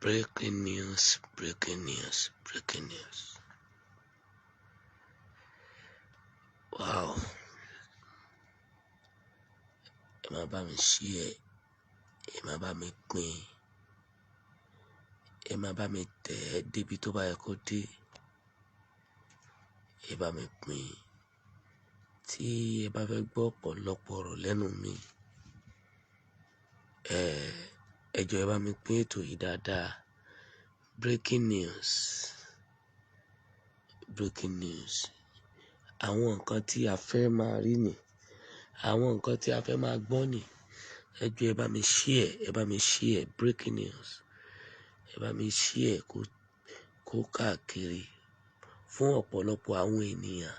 Breaking news, breaking news, breaking news. Wow. Ẹ máa bá mi share, ẹ máa bá mi pín, ẹ máa bá mi tẹ̀ débi tó bá yẹ kó dé. Ẹ bá mi pín. Tí ẹ bá fẹ́ gbọ́ ọ̀pọ̀lọpọ̀ ọ̀rọ̀ lẹ́nu mi, ẹ jọ̀ọ́ ẹ bá mi pín ètò yìí dáadáa. Breaking news, breaking news. Àwọn nǹkan tí a fẹ́ máa rí ni, àwọn nǹkan tí a fẹ́ máa gbọ́ ni. Ẹ jọ̀ọ́ ẹ bá mi share, ẹ bá mi share breaking news. Ẹ bá mi share kó káàkiri fún ọ̀pọ̀lọpọ̀ àwọn ènìyàn.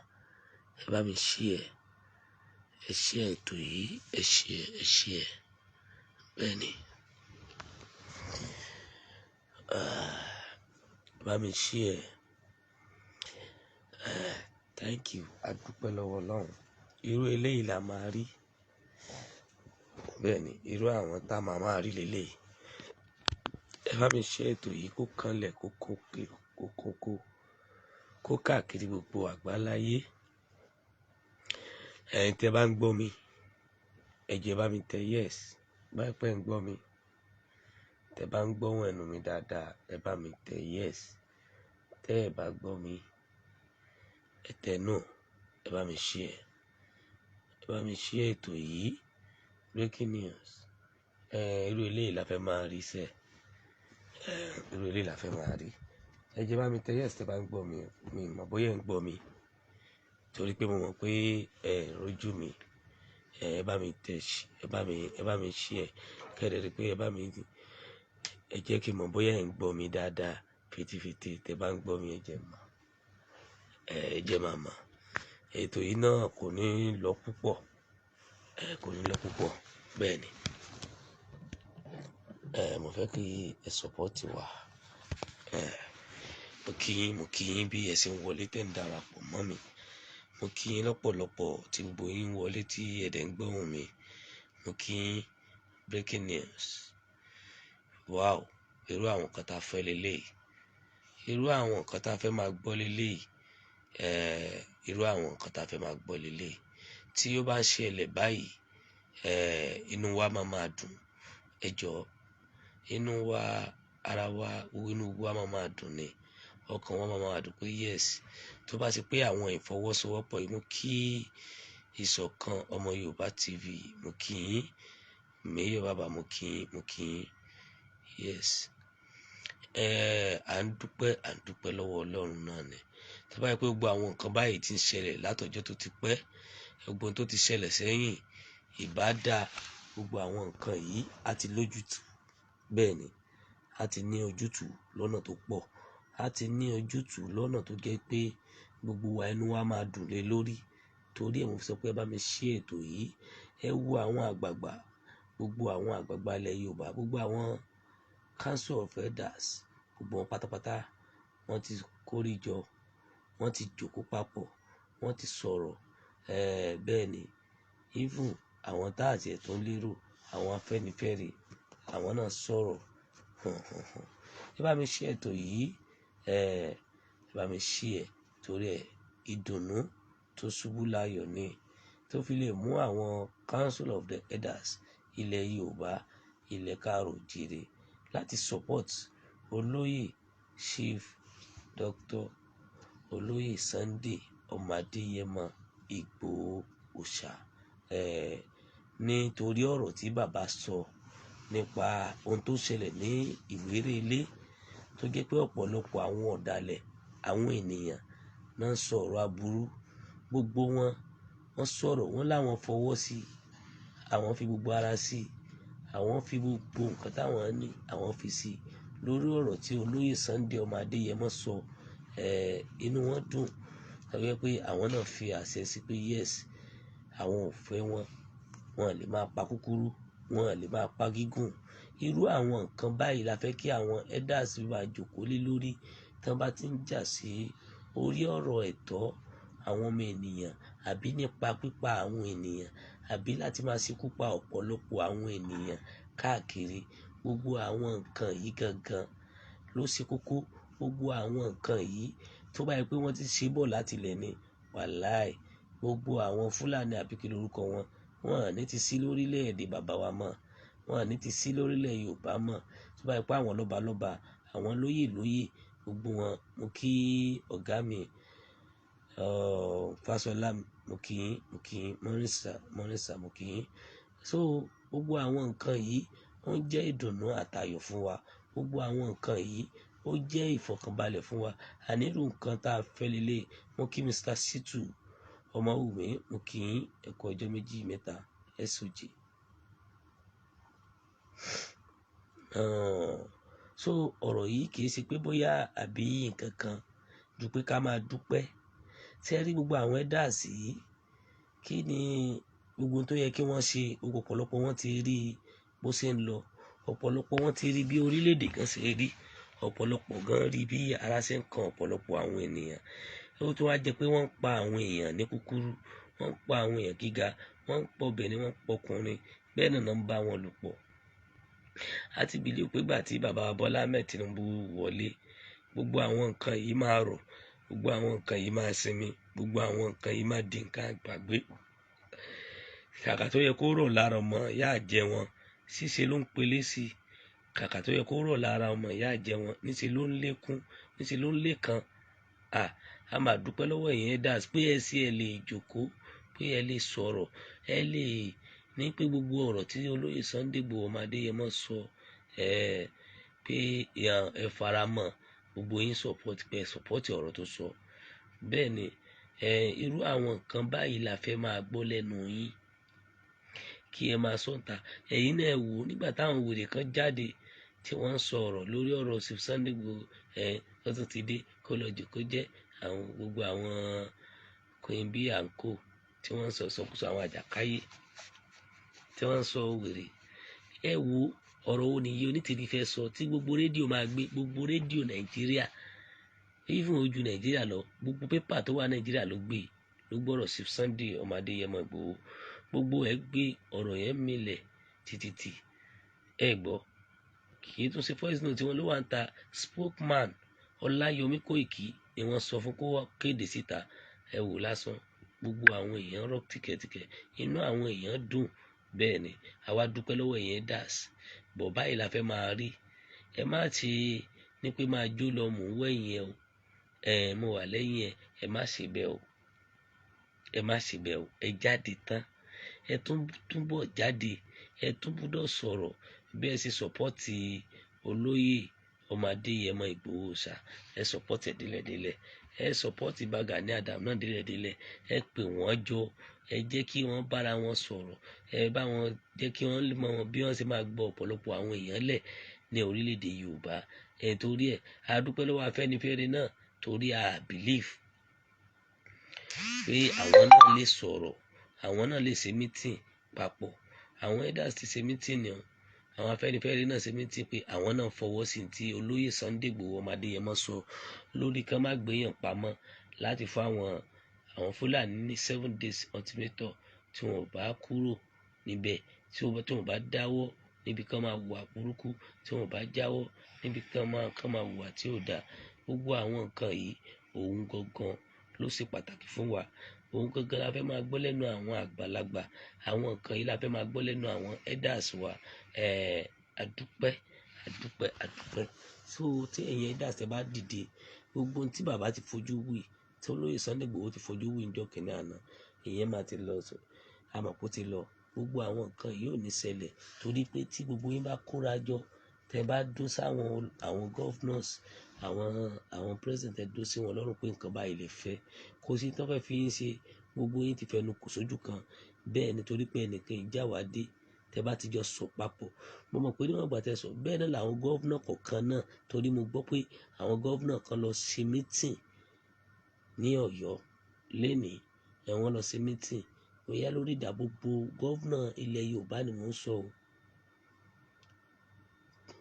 Ẹ bá mi share, ẹ share ètò yìí, ẹ share. Bẹ́ẹ̀ni. Ẹ bá mi share. Thank you. A dúpẹ́ lọ́wọ́ Ọlọ́run. Irú eléyìí la máa rí. Bẹ́ẹ̀ni, irú àwọn tá máa rí leléyìí. Ẹ bá mi share ètò yìí kó kanlẹ̀ kó káàkiri gbogbo àgbáláyé. Ẹ̀yin tí ẹ bá ń gbọ́ mi, ẹ jọ̀ọ́ ẹ bá mi tẹ yes. Báyìí pé ń gbọ́ mi. Tẹ bá ń gbọ́hùn ẹnu mi dáadáa, ẹ bá mi tẹ yes. Tẹ́ ẹ bá gbọ́ mi, ẹ tẹ no. Ẹ bá mi share. Ẹ bá mi share ètò yìí. Breaking news. Irú eléyìí la fẹ́ máa rí sẹ́. Irú eléyìí la fẹ́ máa rí. Ẹ jọ̀ọ́ bá mi tẹ yes tẹ́ bá ń gbọ́ mi. Mi mọ̀ bóyá ẹ ń gbọ́ mi. Torí pé mo mọ̀ pé rojú mi. Ẹ bá mi tẹ ẹ bá mi share. Kẹ́dẹ̀ rí pé ẹ jẹ́ kí n mọ̀ bóyá ẹ ń gbọ́ mi dáadáa. Fitifiti tẹ́ bá ń gbọ́ mi ẹ jẹ́ mọ̀. Ẹ jẹ́ máa mọ̀. Ètò yìí náà kò ní lọ púpọ̀. Kò ní lọ púpọ̀. Bẹ́ẹ̀ni. Mo fẹ́ kí ẹ support wa. Mo kí yín bí ẹ ṣe ń wọlé tẹ́ ń darapọ̀ mọ́ mi. Mo kí yín lọ́pọ̀lọpọ̀ tí gbogbo yín wọlé tí ẹ dẹ̀ ń gbọ́hùn mi. Mo kí yín. Breaking news. Wow. Irú àwọn nǹkan tá a fẹ́ leléyìí. Irú àwọn nǹkan tá a fẹ́ máa gbọ́ leléyìí. Irú àwọn nǹkan tá a fẹ́ máa gbọ́ leléyìí. Tí ó bá ń ṣẹlẹ̀ báyìí, inú wa máa dùn. Ẹ jọ̀ọ́, inú wa, ara wa, inú wa máa dùn ni. Ọkàn wa máa dùn pé yes. Tó bá ti pé àwọn ìfọwọ́sowọ́pọ̀ yìí, mo kí ìṣọ̀kan ọmọ Yorùbá TV, mo kí yín. Mayor bàbá, mo kí yín. Yes. À ń dúpẹ́ lọ́wọ́ Ọlọ́run náà ni. Tó bá yẹ pé gbogbo àwọn nǹkan báyìí ti ń ṣẹlẹ̀ látọjọ́ tó ti pẹ́, gbogbo ohun tó ti ṣẹlẹ̀ sẹ́yìn, ìbá dá gbogbo àwọn nǹkan yìí á ti lójútùú. Bẹ́ẹ̀ni, á ti ní ojútùú lọ́nà tó pọ̀. Á ti ní ojútùú lọ́nà tó jẹ́ pé gbogbo wa inú wa máa dùn lé lórí. Torí ẹ̀ mo fi sọ pé ẹ bá mi share ètò yìí. Ẹ wo àwọn àgbààgbà, gbogbo àwọn àgbààgbà ilẹ̀ Yorùbá, gbogbo àwọn Council of Elders, gbogbo wọn pátápátá, wọ́n ti kórìjọ, wọ́n ti jókòó papọ̀, wọ́n ti sọ̀rọ̀. Bẹ́ẹ̀ni, even àwọn táàtì ẹ̀ tó ń lérò, àwọn Afẹ́nifẹ́re, àwọn náà sọ̀rọ̀. Ẹ bá mi share ètò yìí. Ẹ bá mi share torí ìdùnnú tó ṣubú láyọ̀ ni. Tó fi lè mú àwọn Council of the Elders ilẹ̀ Yorùbá, ilẹ̀ Káàárọ̀-o-jíire láti support olóyè Chief Dr. Olóyè Sunday Ọmọ Adéyẹmọ Ìgbòho Òòṣà. Nítorí ọ̀rọ̀ tí bàbá sọ nípa ohun tó ṣẹlẹ̀ ní Ìwéré-Ilé, tó jẹ́ pé ọ̀pọ̀lọpọ̀ àwọn ọ̀dàlẹ̀, àwọn ènìyàn náà sọ̀rọ̀ aburú. Gbogbo wọ́n sọ̀rọ̀, wọ́n láwọn fọwọ́ sí, àwọn fi gbogbo ara sí, àwọn fi gbogbo nǹkan táwọn ní, àwọn fi sí lórí ọ̀rọ̀ tí olóyè Sunday Ọmọ Adéyẹmọ sọ. Inú wọn dùn. Tàbí pé àwọn náà fi àṣẹ sí pé yes, àwọn ò fẹ́ wọn lè máa pa kúkúrú, wọn lè máa pa gígùn. Irú àwọn nǹkan báyìí la fẹ́ kí àwọn elders máa jókòó lé lórí tí wọ́n bá ti ń jà sí orí ọ̀rọ̀ ẹ̀tọ́ àwọn ọmọ ènìyàn, àbí nípa pípa àwọn ènìyàn, àbí láti máa ṣekú pa ọ̀pọ̀lọpọ̀ àwọn ènìyàn káàkiri. Gbogbo àwọn nǹkan yìí gangan ló ṣe kókó. Gbogbo àwọn nǹkan yìí tó bá yẹ pé wọ́n ti ṣe bọ̀ láti ilẹ̀ ni wàláì gbogbo àwọn Fúlàní àbí kí lorúkọ wọn wọn à ní ti sí lórílẹ̀‐èdè bàbá wa mọ́, wọn à ní ti sí lórílẹ̀ Yorùbá mọ́. Tó bá yẹ pé àwọn lọ́balọ́ba àwọn lóyè gbogbo wọn mo kí ọ̀gá mi Fáṣọlá mo kí yín Mọ́nísà mo kí yín. So gbogbo àwọn nǹkan yìí ó ń jẹ́ ìdùnnú àtayọ̀ fún wa. Gbogbo àwọn nǹkan yìí ó jẹ́ ìfọ̀kànbalẹ̀ fún wa. Ànírú nǹkan tá a fẹ́ lélẹ̀. Mo kí Mr. Situ Ọmọwùmí mo kí yín ẹ̀kọ́ ọjọ́ méjì mẹ́ta SOG. So ọ̀rọ̀ yìí kì í ṣe pé bóyá àbí nǹkan kan ju pé ká máa dúpẹ́. Ṣé rí gbogbo àwọn elders yìí kí ni gbogbo tó yẹ kí wọ́n ṣe ọ̀pọ̀lọpọ̀ wọn ti rí bó ṣe ń lọ, ọ̀pọ̀lọpọ̀ wọn ti rí bí orílẹ̀-èdè kan ṣe rí, ọ̀pọ̀lọpọ̀ gan rí bí ara ṣe ń kan ọ̀pọ̀lọpọ̀ àwọn ènìyàn. Ó tún wá jẹ́ pé wọ́n ń pa àwọn èèyàn ní kúkúrú, wọ́n ń pa àwọn èèyàn gíga, wọ́n ń pa obìnrin, wọ́n ń pa ọkùnrin, bẹ́ẹ̀ náà ń bá wọn lò pọ̀. A ti bìlíù pé gbà tí bàbá Bọ́lá Ahmed Tinubu wọlé gbogbo àwọn nǹkan yìí máa rọ̀, gbogbo àwọn nǹkan yìí máa sinmi, gbogbo àwọn nǹkan yìí máa di nǹkan àgbàgbé. Kàkà tó yẹ kó rọ̀ lára ọmọ yáà jẹ wọn ṣíṣe ló ń pelé sí i. Kàkà tó yẹ kó rọ̀ lára ọmọ yáà jẹ wọn níṣe ló ń lékún, níṣe ló ń lékan. A máa dúpẹ́ lọ́wọ́ ìyẹn elders pé ẹ lè jókòó, pé ẹ lè sọ̀rọ̀, ẹ lè ní pé gbogbo ọ̀rọ̀ tí olóyè Sunday Igboho ọmọ Adéyẹmọ sọ pé ẹ fara mọ́, gbogbo yín support pé ẹ support ọ̀rọ̀ tó sọ. Bẹ́ẹ̀ ni irú àwọn nǹkan báyìí la fẹ́ máa gbọ́ lẹ́nu yín kí ẹ máa sọ̀tà. Ẹ̀yin náà wò nígbà táwọn wèrè kan jáde tí wọ́n ń sọ ọ̀rọ̀ lórí ọ̀rọ̀ Sunday Igboho ó tún ti dé kó lọ jòkó jẹ́ àwọn gbogbo àwọn Queen B and Co tí wọ́n ń sọ sọkúsọ àwọn àjàkáyé tí wọ́n ń sọ wèrè. Ẹ wo ọ̀rọ̀ wo nìyí onítìrí fẹ́ sọ tí gbogbo rédíò máa gbé, gbogbo rédíò Nàìjíríà even ojú Nàìjíríà lọ, gbogbo pépà tó wà Nàìjíríà ló gbé ló gbọ́rọ̀ sí Sunday ọmọ Adéyẹmọ Igboho. Gbogbo ẹ gbé ọ̀rọ̀ yẹn milẹ̀ títí ẹ gbọ́ kì í tún ṣe voice note tí wọ́n ló wà ń ta spokesman Ọláyọmí Kóìkì ni wọ́n sọ fún kó kéde síta. Ẹ wò lásán gbogbo àwọn èèyàn rọ tìkẹ̀tìkẹ̀, inú àwọn èèyàn dùn. Bẹ́ẹ̀ ni àwa dúpẹ́ lọ́wọ́ ìyẹn das bọ̀ báyìí la fẹ́ máa rí. Ẹ má ti ní pé máa jó lọ mò ń wẹ̀yìn ẹ o, mo wà lẹ́yìn ẹ má ṣe bẹ́ẹ̀ o, ẹ má ṣe bẹ́ẹ̀ o. Ẹ jáde tán, ẹ túbọ̀ jáde, ẹ tún gbọ́dọ̀ sọ̀rọ̀ bí ẹ ṣe sọ̀pọ́tì olóyè ọmọ Adéyẹmọ Ìgbòho ṣá, ẹ sọ̀pọ́tì ẹ̀ délẹ̀délẹ̀, ẹ sọ̀pọ́tì Gani Adams náà délẹ̀délẹ̀, ẹ pè wọ́n jọ, ẹ jẹ́ kí wọ́n bára wọn sọ̀rọ̀, ẹ bá wọn jẹ́ kí wọ́n mọ bí wọ́n ṣe máa gbọ́ ọ̀pọ̀lọpọ̀ àwọn èèyàn lẹ̀ ní orílẹ̀-èdè Yorùbá. Torí ẹ̀ a dúpẹ́ lọ́wọ́ Afẹ́nifẹ́re náà torí a believe pé àwọn náà lè sọ̀rọ̀, àwọn náà lè ṣe meeting papọ̀. Àwọn elders ti ṣe meeting ni àwọn Afẹ́nifẹ́re náà ṣe meeting pé àwọn náà fọwọ́ sí ti olóyè Sunday Igboho ọmọ Adéyẹmọ sọ lórí kán má gbéyàn pamọ́ láti fún àwọn Fúlàní ní 7 days ultimatum tí wọn ò bá kúrò níbẹ̀, tí wọn bá dáwọ́ níbi kán máa hùwà burúkú, tí wọn bá jáwọ́ níbi kán máa hùwà tí ò dáa. Gbogbo àwọn nǹkan yìí òun gangan ló ṣe pàtàkì fún wa. Òun gangan la fẹ́ máa gbọ́ lẹ́nu àwọn àgbàlagbà. Àwọn nǹkan yìí la fẹ́ máa gbọ́ lẹ́nu àwọn elders wa. Àdúpẹ́. So tí ẹ̀yin elders ẹ bá dìde gbogbo ohun tí bàbá ti fojú wí, tí olóyè Sunday Igboho ti fojú wí níjọ́ kìíní àná, ìyẹn máa ti lọ sọ àmọ́ kó ti lọ. Gbogbo àwọn nǹkan yìí ò ní ṣẹlẹ̀ torí pé tí gbogbo yín bá kóra jọ tẹ bá dó sáwọn àwọn governors, àwọn president ẹ dó sí wọn lọ́rùn pé nǹkan báyìí lè fẹ́, kò sí tó fẹ́ fi yín ṣe. Gbogbo yín ti fẹnu kò sójú kan. Bẹ́ẹ̀ ni torí pé ẹnìkan ìjà wá dé tẹ bá ti jọ sọ papọ̀. Mo mọ̀ pé níwọ̀n ìgbà tẹ sọ bẹ́ẹ̀ náà làwọn governor kọ̀ọ̀kan náà torí mo gbọ́ pé àwọn governor kan lọ ṣe meeting ní Ọ̀yọ́ lénìí, wọ́n lọ ṣe meeting bóyá lórí ìdá gbogbo governor ilẹ̀ Yorùbá ni mò ń sọ o,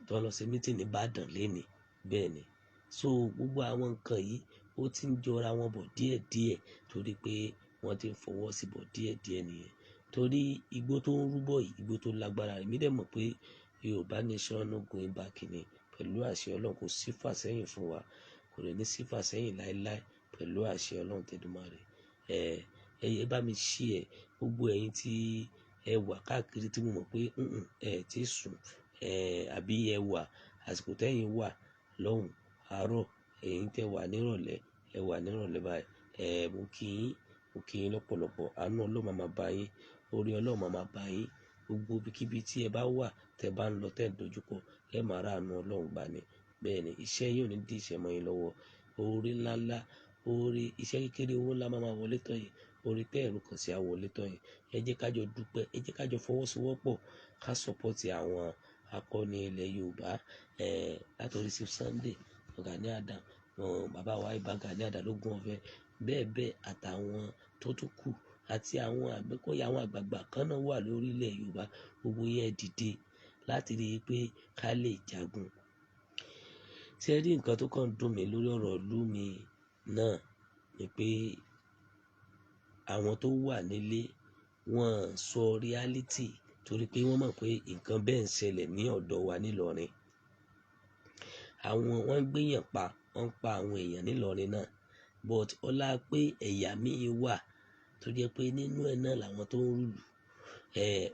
tó lọ ṣe meeting ní Ìbàdàn lénìí. Bẹ́ẹ̀ ni so gbogbo àwọn nǹkan yìí ó ti ń jọra wọn bọ̀ díẹ̀díẹ̀ torí pé wọ́n ti ń fọwọ́ sí bọ̀ díẹ̀díẹ̀ nìyẹn. Torí igbó tó ń rúbọ yìí, igbó tó lágbára. Èmi dẹ̀ mọ̀ pé Yorùbá nation no going back ni. pẹ̀lú àṣẹ Ọlọ́run. Kò sí fàsẹ́yìn fún wa, kò lè ní sí fàsẹ́yìn láéláé pẹ̀lú àṣẹ Ọlọ́run tẹ̀dùmarè. Ẹ bá mi share gbogbo ẹ̀yin tí ẹ wà káàkiri tí mo mọ̀ pé ẹ ti sùn, àbí ẹ wà àsìkò tẹ́yin wà lọ́hùn àárọ̀, ẹ̀yin tẹ́ wà nírọ̀lẹ́, ẹ wà nírọ̀lẹ́ báyìí. Mo kí yín lọ́pọ̀lọpọ̀. Àánú Ọlọ́run máa bá yín, orí Ọlọ́run máa bá yín. Gbogbo ibikíbi tí ẹ bá wà, tẹ́ bá ń lọ, tẹ́ ń dojúkọ, ẹ máa rà àánú Ọlọ́run gbà ni. Bẹ́ẹ̀ ni, iṣẹ́ yín ò ní di ìṣẹ́ mọ́ yín lọ́wọ́. Oore ńláńlá, iṣẹ́ kékeré, owó ńlá máa wọlé tọ̀ yín. Oore tẹ́ ẹ̀rù kàn sí á wọlé tọ̀ yín. Ẹ jẹ́ ká jọ dúpẹ́, ẹ jẹ́ ká jọ fọwọ́sowọ́pọ̀ ká support àwọn akọni ilẹ̀ Yorùbá, látọ̀rí sí Sunday Gani Adams, bàbá wa Ìbà Gani Adams lógún ọ̀fẹ́, bẹ́ẹ̀ àtàwọn tó tún kù, àti àwọn Àgbẹ̀kọ̀yà, àwọn àgbààgbà kan náà wà lórílẹ̀ Yorùbá. Gbogbo yẹn dìde láti rí i pé ká lè jagun. Ṣé rí nǹkan tó kàn dùn mí lórí ọ̀rọ̀ ìlú mi náà ni pé àwọn tó wà nílé wọ́n sọ reality, torí pé wọ́n mọ̀ pé nǹkan bẹ́ẹ̀ ń ṣẹlẹ̀ ní ọ̀dọ̀ wa nílọrin. Wọ́n ń gbéyàn pa, wọ́n ń pa àwọn èèyàn nílọrin náà, but ọlá pé ẹ̀yà míì wà tó jẹ́ pé nínú ẹ̀ náà làwọn tó ń rúlù,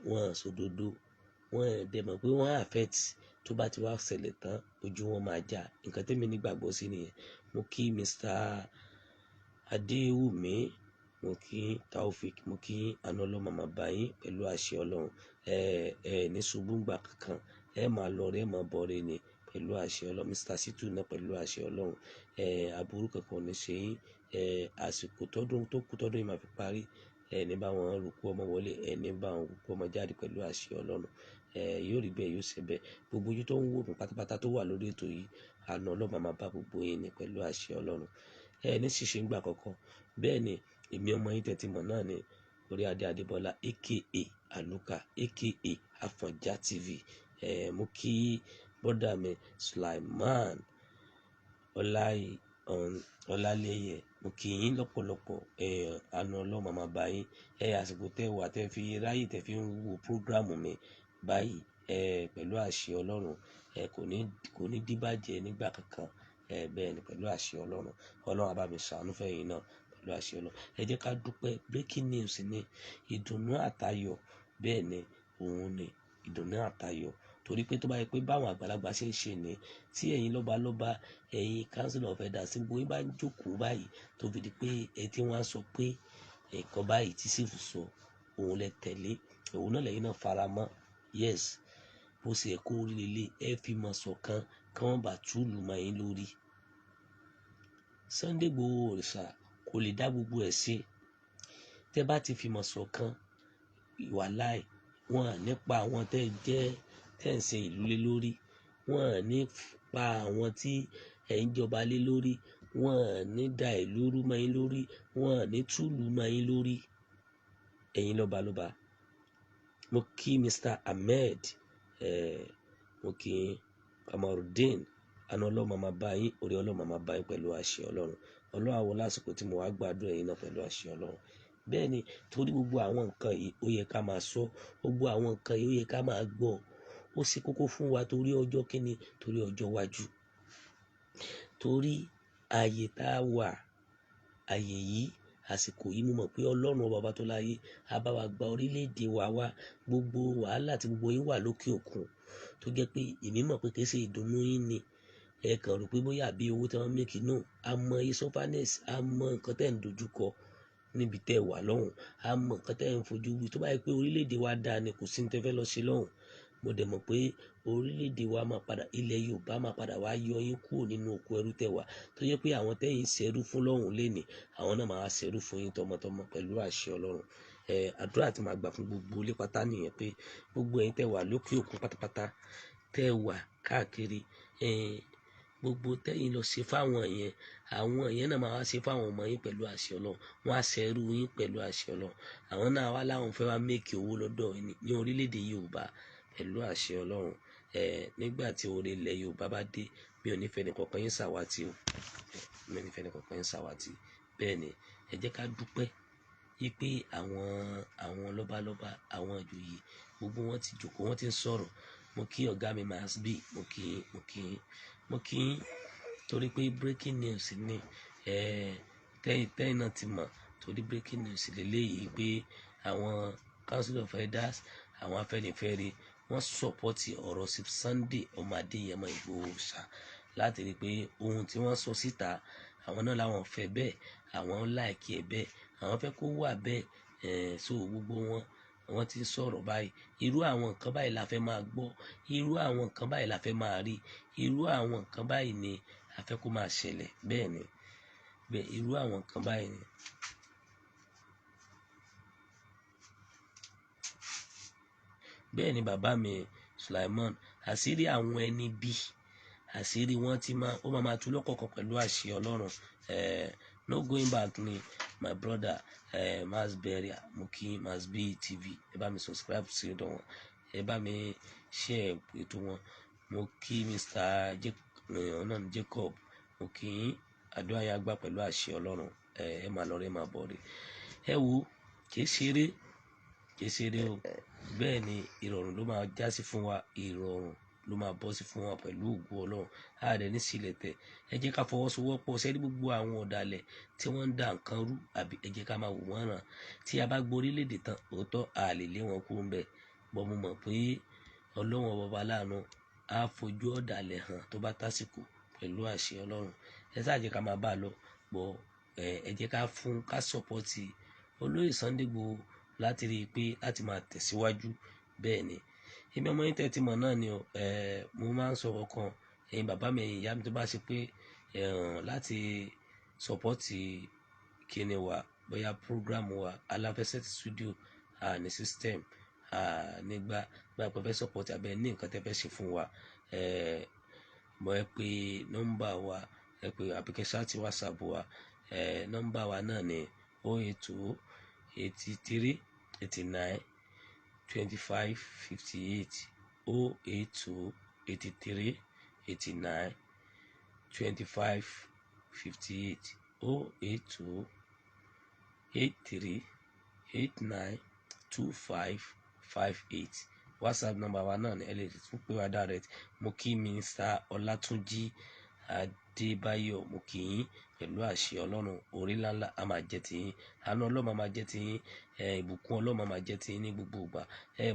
wọ́n sòdodo, wọ́n dẹ̀ mọ̀ pé wọ́n affect, tó bá ti wá ṣẹlẹ̀ tán ojú wọn máa já. Nǹkan tẹ́mi nígbàgbọ́ sí nìyẹn. Mo kí Mr. Adéwùmí, mo kí Taofik, mo kí àánú Ọlọ́run máa bá yín pẹ̀lú àṣẹ Ọlọ́run. Ní ṣubú ńgbà kankan, ẹ máa lọ rẹ, ẹ máa bọ̀ rẹ ni pẹ̀lú àṣẹ Ọlọ́run. Mr. Situ náà pẹ̀lú àṣẹ Ọlọ́run. Aburú kankan ò ní ṣe yín. Àsìkò tọ́dún yìí máa fi parí, ní bá wọn rúkú ọmọ wọlé, ní bá wọn rúkú ọmọ jáde pẹ̀lú àṣẹ Ọlọ́run. Yóò rí bẹ́ẹ̀, yóò ṣe bẹ́ẹ̀. Gbogbo ojú tó ń wò mí pátápátá tó wà lórí ètò yìí, àánú Ọlọ́run máa bá gbogbo yín ní pẹ̀lú àṣẹ Ọlọ́run. Ní ṣíṣe ńgbà kankan. Bẹ́ẹ̀ ni, èmi ọmọ yín tẹ́tí mọ̀ náà ni Orí Adé Adébọ́lá aka Aluka aka Afọ̀njá TV. Mo kí brother mi Sulaiman Ọláléyẹ, mo kí yín lọ́pọ̀lọpọ̀. Àánú Ọlọ́run máa bá yín. Àsìkò tẹ́ wà tẹ́ fi ráyè tẹ́ fi ń wo program mi báyìí, pẹ̀lú àṣẹ Ọlọ́run, kò ní díbàjẹ́ nígbà kankan. Bẹ́ẹ̀ ni, pẹ̀lú àṣẹ Ọlọ́run. Ọlọ́run á bá mi ṣàánú fẹ́yìn náà pẹ̀lú àṣẹ Ọlọ́run. Ẹ jẹ́ ká dúpẹ́. Breaking news ni ìdùnnú àtayọ̀. Bẹ́ẹ̀ ni, òun ni ìdùnnú àtayọ̀. Torí pé tó bá yẹ pé báwọn àgbàlagbà ṣe ń ṣe ni, tí ẹ̀yin lọ́balọ́ba, ẹ̀yin council of elders, gbogbo yín bá ń jókòó báyìí tó fi di pé tí wọ́n á sọ pé nǹkan báyìí tí sífù sọ, òun lẹ tẹ̀lé, òun náà lẹ́yìn náà fara mọ́. Yes, bó ṣe yẹ kó rí lélẹ̀, ẹ fi mọ̀ ṣọ̀kan kí wọ́n bá túlù mọ́ yín lórí. Sunday Igboho òrìṣà kò lè dá gbogbo ẹ̀ ṣe. Tẹ́ bá ti fi mọ̀ ṣọ̀kan, wàláì, wọ́n nípa àwọn tẹ́ ń ṣe ìlú lé lórí, wọ́n nípa àwọn tí ẹ̀ ń jọba lé lórí, wọ́n ní da ìlú rú mọ́ yín lórí, wọ́n ní túlù mọ́ yín lórí. Ẹ̀yin lọ́balọ́ba. Mo kí Mr. Ahmed, mo kí Kamarudin. Àánú Ọlọ́run máa bá yín, orí Ọlọ́run máa bá yín pẹ̀lú àṣẹ Ọlọ́run. Ọlọ́run á wọ lásìkò tí mo wá gbàdúrà yín náà pẹ̀lú àṣẹ Ọlọ́run. Bẹ́ẹ̀ ni, torí gbogbo àwọn nǹkan yìí ó yẹ ká máa sọ, gbogbo àwọn nǹkan yìí ó yẹ ká máa gbọ́. Ó ṣe kókó fún wa torí ọjọ́ kíni, torí ọjọ́ iwájú. Torí ààyè tá a wà, ààyè yìí, àsìkò yìí, mo mọ̀ pé Ọlọ́run ọba tó láyé á bá wa gba orílẹ̀-èdè wa wá. Gbogbo wàhálà tí gbogbo yín wà lókè òkun, tó jẹ́ pé èmi mọ̀ pé kì í ṣe ìdùnnú yín ni. Ẹ kàn rò pé bóyá bí owó tí wọ́n mékì náà, a mọ isophanes, a mọ nǹkan tẹ́ ń dojúkọ níbi tẹ́ wà lọ́hùn, a mọ nǹkan tẹ́ ń fojú wí. Tó bá yẹ pé orílẹ̀-èdè wa dáa ni, kò sí ní tẹ́ fẹ́ lọ ṣe lọ́hùn. Mo dẹ̀ mọ̀ pé orílẹ̀-èdè wa máa padà, ilẹ̀ Yorùbá máa padà wá yọ yín kúrò nínú oko ẹrú tẹ́ wà. Tó jẹ́ pé àwọn tẹ́yìn ṣẹrú fún lọ́hùn lénìí, àwọn náà máa ṣẹrú fún yín tọmọtọmọ pẹ̀lú àṣẹ Ọlọ́run. Àdúrà tí màá gbà fún gbogbo ilé pátá nìyẹn pé gbogbo ẹ̀yin tẹ́ wà lókè òkun pátápátá, tẹ́ wà káàkiri, gbogbo tẹ́yìn lọ ṣe fáwọn yẹn, àwọn yẹn náà máa wá ṣe fáwọn ọmọ yín pẹ̀lú àṣẹ Ọlọ́run. Wọ́n á ṣẹrú yín pẹ̀lú àṣẹ Ọlọ́run. Àwọn náà wá láwọn fẹ́ wá méèkì owó lọ́dọ̀ yín ní orílẹ̀-èdè Yorùbá pẹ̀lú àṣẹ Ọlọ́run. Nígbà tí orí ilẹ̀ Yorùbá bá dé, mi ò ní fẹ́ ẹnìkankan yín ṣàwátì o. Mi ò ní fẹ́ ẹnìkankan yín ṣàwátì. Bẹ́ẹ̀ ni, ẹ jẹ́ ká dúpẹ́ yí pé àwọn lọ́balọ́ba, àwọn ìjòyè, gbogbo wọn ti jókòó, wọ́n ti ń sọ̀rọ̀. mo kí ọ̀gá mi Mass B, mo kí torí pé breaking news ni tẹ́yìn náà ti mọ̀, torí breaking news lélẹ́yìí pé àwọn Council of Elders, àwọn Afẹ́nifẹ́re wọ́n sọ̀pọ́tì ọ̀rọ̀ Sunday ọmọ Adéyẹmọ Ìgbòho ṣá, láti rí i pé ohun tí wọ́n sọ síta àwọn náà làwọn fẹ́ bẹ́ẹ̀, àwọn láìkí ẹ̀ bẹ́ẹ̀, àwọn fẹ́ kó wà bẹ́ẹ̀. So gbogbo wọ́n ti sọ̀rọ̀ báyìí, irú àwọn nǹkan báyìí la fẹ́ máa gbọ́, irú àwọn nǹkan báyìí la fẹ́ máa rí, irú àwọn nǹkan báyìí ni a fẹ́ kó máa ṣẹlẹ̀. Bẹ́ẹ̀ ni, irú àwọn nǹkan báyìí ni. Bẹ́ẹ̀ ni bàbá mi Sulaiman, àṣírí àwọn ẹni bí, àṣírí wọn ó máa tú lọ́kọ̀ọ̀kan pẹ̀lú àṣẹ Ọlọ́run. No going back ni my brother Mass Beria, mo kí Mass B TV, ẹ bá mi subscribe sí ọ̀dọ̀ wọn, ẹ bá mi share ètò wọn. Mo kí Mr. Jacob, mo kí àdúrà yín àgbà pẹ̀lú àṣẹ Ọlọ́run. Ẹ máa lọ rí, ẹ máa bọ̀ rí. Ẹ wo, kìí ṣeré o. Bẹ́ẹ̀ ni ìrọ̀rùn ló máa jásí fún wa, ìrọ̀rùn ló máa bọ́ sí fún wa pẹ̀lú ògo Ọlọ́run. A dẹ̀ ní sílẹ̀ tẹ̀. Ẹ jẹ́ ká fọwọ́sowọ́pọ̀ sẹ́rí gbogbo àwọn ọ̀dàlẹ̀ tí wọ́n ń dà nǹkan rú, àbí ẹ jẹ́ ká máa wò wọ́n ràn. Tí a bá gborí lédè tán, òótọ́ a lè lé wọn kúrò ńbẹ̀. Bọ́ mo mọ̀ pé Ọlọ́run ọba láàánú á fojú ọ̀dàlẹ̀ hàn tó bá tásìkò pẹ̀lú àṣẹ Ọlọ́run. Ẹ sáà jẹ́ ká máa bá a lọ. Ẹ jẹ́ ká sọ̀pọ̀tì olóyè Sunday Igboho láti rí i pé láti máa tẹ̀síwájú. Bẹ́ẹ̀ ni èmi ọmọ yín tẹ́tí mọ̀ náà ni mo máa ń sọ̀rọ̀ kan, ẹ̀yin bàbá mi, ẹ̀yin ìyá mi, tó bá ṣe pé láti sọ̀pọ̀tì kíni wa, bóyá program wa aláfẹsẹ̀ ti studio ní system nígbà pé fẹ́ sọ̀pọ̀tì abẹ́ ní nǹkan tẹ́ fẹ́ ṣe fún wa, mo ẹ pé nọ́mbà wa, ẹ pé application ti WhatsApp wa, nọ́mbà wa náà ni 080 83 89 25 58 080 83 89 25 58 080 83 89 25 58. WhatsApp number wa náà ni ẹ lè tún pè wá direct. Mo kí Mr. Ọlátúnjí Adébáyọ̀, mo kí yín pẹ̀lú àṣẹ Ọlọ́run. Orí ńláńlá a máa jẹ́ ti yín, àánú Ọlọ́run máa jẹ́ ti yín, ìbùkún Ọlọ́run máa jẹ́ ti yín ní gbogbo ìgbà.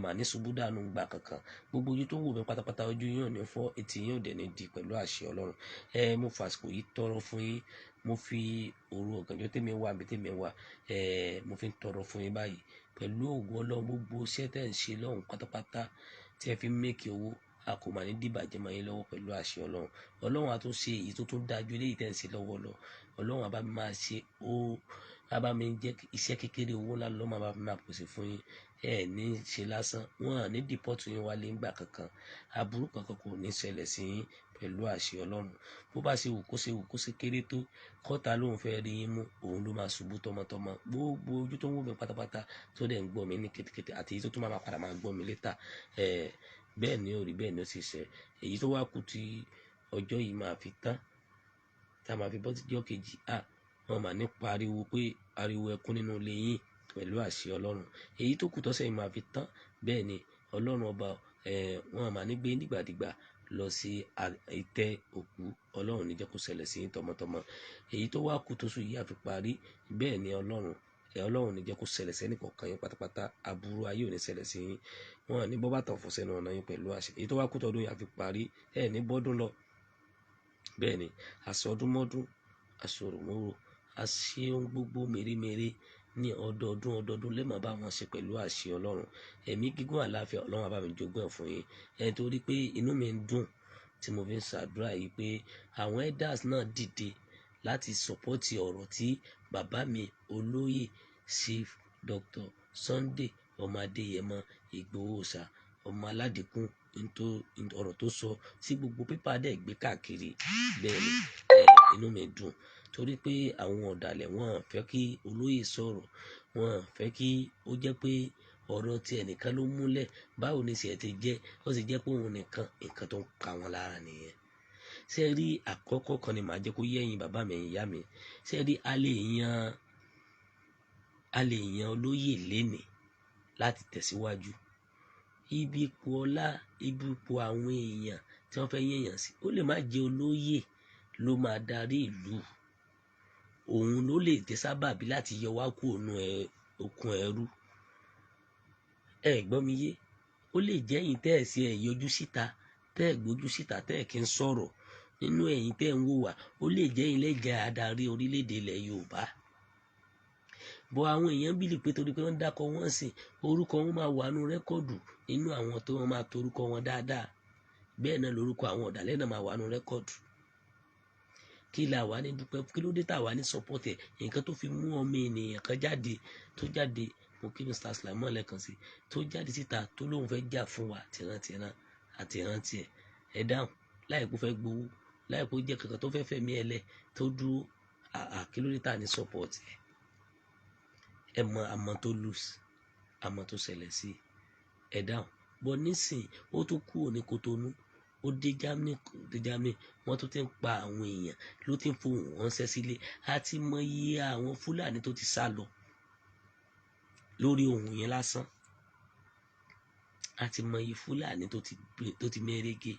Mà ní ṣubú dànù gbà kankan. Gbogbo ojú tó wù mí pátápátá, ojú yín ò ní fọ́, etí yín ò dẹ̀ ní di pẹ̀lú àṣẹ Ọlọ́run. Mo fàsìkò yìí tọrọ fún yín, mo fi òru ọ̀gànjọ́ tèmi wà, mo fi ń tọrọ fún yín báyìí pẹ̀lú ògo Ọlọ́run. Gbogbo iṣẹ́ tẹ́ ń ṣe lọ́hùn pátápátá tí ẹ fi ń mékì owó, a kò máa ní dìbàjẹ́ mọ́ yín lọ́wọ́ pẹ̀lú àṣẹ Ọlọ́run. Ọlọ́run á tún ṣe èyí tó tún dájú eléyìí tẹ́ ń ṣe lọ́wọ́ lọ. Ọlọ́run á bá mi máa ṣe á bá mi jẹ́ iṣẹ́ kékeré, owó ńlá ló máa máa pèsè fún yín. Ní ṣe lásán, wọn à ní dìpọ́tù yín wálé ńgbà kankan, aburú kankan kò ní ṣẹlẹ̀ sí yín pẹ̀lú àṣẹ Ọlọ́run. Bó bá ṣe wù kó ṣe kéré tó, kọ́ta lóun fẹ́ rí yín mú, òun ló máa ṣubú tọmọtọmọ. Gbogbo ojú tó ń wò mí pátápátá tó dẹ̀ ń gbọ́ mi ní kétékété, àti èyí tó tún máa padà máa gbọ́ mi létà, bẹ́ẹ̀ ni ó rí, bẹ́ẹ̀ ni ó sì ṣe. Èyí tó wá kù tí ọjọ́ yìí máa fi tán, tá a máa fi bọ́ sí ọjọ́ kejì, wọn máa ní pariwo pé ariwo ẹkún nínú ilé yín pẹ̀lú àṣẹ Ọlọ́run. Èyí tó kù tọ́sẹ̀ yìí máa fi tán, bẹ́ẹ̀ ni Ọlọ́run ọba, wọn máa ní gbé nígbàdígbà lọ sí ìtẹ́ òkú. Ọlọ́run ní jẹ́ kó ṣẹlẹ̀ sí yín tọmọtọmọ. Èyí tó wá kù tóṣù yìí àfi parí, bẹ́ẹ̀ ni Ọlọ́run ní jẹ́ kó ṣẹlẹ̀ sẹ́ni kọ̀ọ̀kan yín pátápátá. Aburú ayé ò ní ṣẹlẹ̀ sí yín, wọn à ní bọ́ bàtà ọ̀fọ̀ sẹ́nu ọ̀nà yín pẹ̀lú àṣẹ. Èyí tó wá kù tọdún yìí àfi parí, ní bọ́dún lọ. Bẹ́ẹ̀ ni àsọdúnmọ́dún, àsọ̀rọ̀mọ́rò, àṣe ohun gbogbo mèremère ní ọdọọdún lẹ́mọ̀ bá wọn ṣe pẹ̀lú àṣẹ Ọlọ́run. Ẹ̀mí gígùn àlàáfíà Ọlọ́run á bá mi jogún ẹ̀ fún yín. Torí pé inú mi ń dùn tí mo fi ń ṣàdúrà yìí pé àwọn elders náà dìde láti sọ̀pọ́tì ọ̀rọ̀ tí bàbá mi olóyè Chief Dr. Sunday ọmọ Adéyẹmọ Ìgbòho ṣá, ọmọ aládìkún, ọ̀rọ̀ tó sọ tí gbogbo pépà dẹ̀ gbé káàkiri. Bẹ́ẹ̀ ni inú mi dùn torí pé àwọn ọ̀dàlẹ̀ wọn fẹ́ kí olóyè sọ̀rọ̀, wọn fẹ́ kí ó jẹ́ pé ọ̀rọ̀ tí ẹnìkan ló múlẹ̀. Báwo ni ṣe ti jẹ́, ó sì jẹ́ pé òun nìkan, nǹkan tó ń ka wọn lára nìyẹn. Ṣé rí àkọ́kọ́ kan ni màá jẹ́ kó yé ẹ̀yin bàbá mi, ẹ̀yin ìyá mi. Ṣé rí a lè yan olóyè lénìí láti tẹ̀síwájú. ibi ipò ọlá, ibi ipò àwọn èèyàn tí wọ́n fẹ́ yẹ̀yàn sí, ó lè má jẹ́ olóyè ló máa darí ìlú, òun ló lè jẹ́ sábàbí láti yọ wá kúrò nínú okùn ẹrú. Ẹ gbọ́ mi yé, ó lè jẹ́ ẹ̀yin tẹ́ ẹ̀ sí ẹ̀ yọjú síta, tẹ́ ẹ̀ gbójú síta, tẹ́ ẹ̀ kí ń sọ̀rọ̀ nínú ẹ̀yin tẹ́ ẹ̀ ń wò wá, ó lè jẹ́ ilé jẹ́ adarí orílẹ̀-èdè ilẹ̀ Yorùbá. Bọ́ àwọn èèyàn bìlì pé torí pé wọ́n dákọ̀ wọ́n sìn, orúkọ wọn máa wà nínú rẹ́kọ̀dù nínú àwọn tó wọ́n máa torúkọ wọn dáadáa. Bẹ́ẹ̀ náà lórúkọ àwọn ọ̀dàlẹ̀ náà máa wà nínú rẹ́kọ̀dù. Kí la wà ní dúpẹ́, kí ló dé tà wà ní support ẹ̀? Nǹkan tó fi mú ọmọ ènìyàn kan jáde, tó jáde, mo kí Mr. Sulaiman lẹ́ẹ̀kan sí, tó jáde síta tó lóun fẹ́ jà fún wa tìrantìran àti ìrántí ẹ̀ dáhùn láìpẹ́ fẹ́ gbowó, láìpẹ́ jẹ́ kankan tó fẹ́ fẹ̀mí ẹlẹ́ tó dúró, kí ló dé tà ní support ẹ̀? Ẹ mọ àmọ́ tó lose, àmọ́ tó ṣẹlẹ̀ sí ẹ dáhùn. Bọ́ nísìn ó tún kúrò ní Kotonu, ó dé Germany, wọ́n tún ti ń pa àwọn èèyàn ló ti ń fohùn ránṣẹ́ sílé. A ti mọ iye àwọn Fúlàní tó ti sá lọ lórí ohun yẹn lásán. A ti mọ iye Fúlàní tó ti mẹ́rẹ́gẹ́.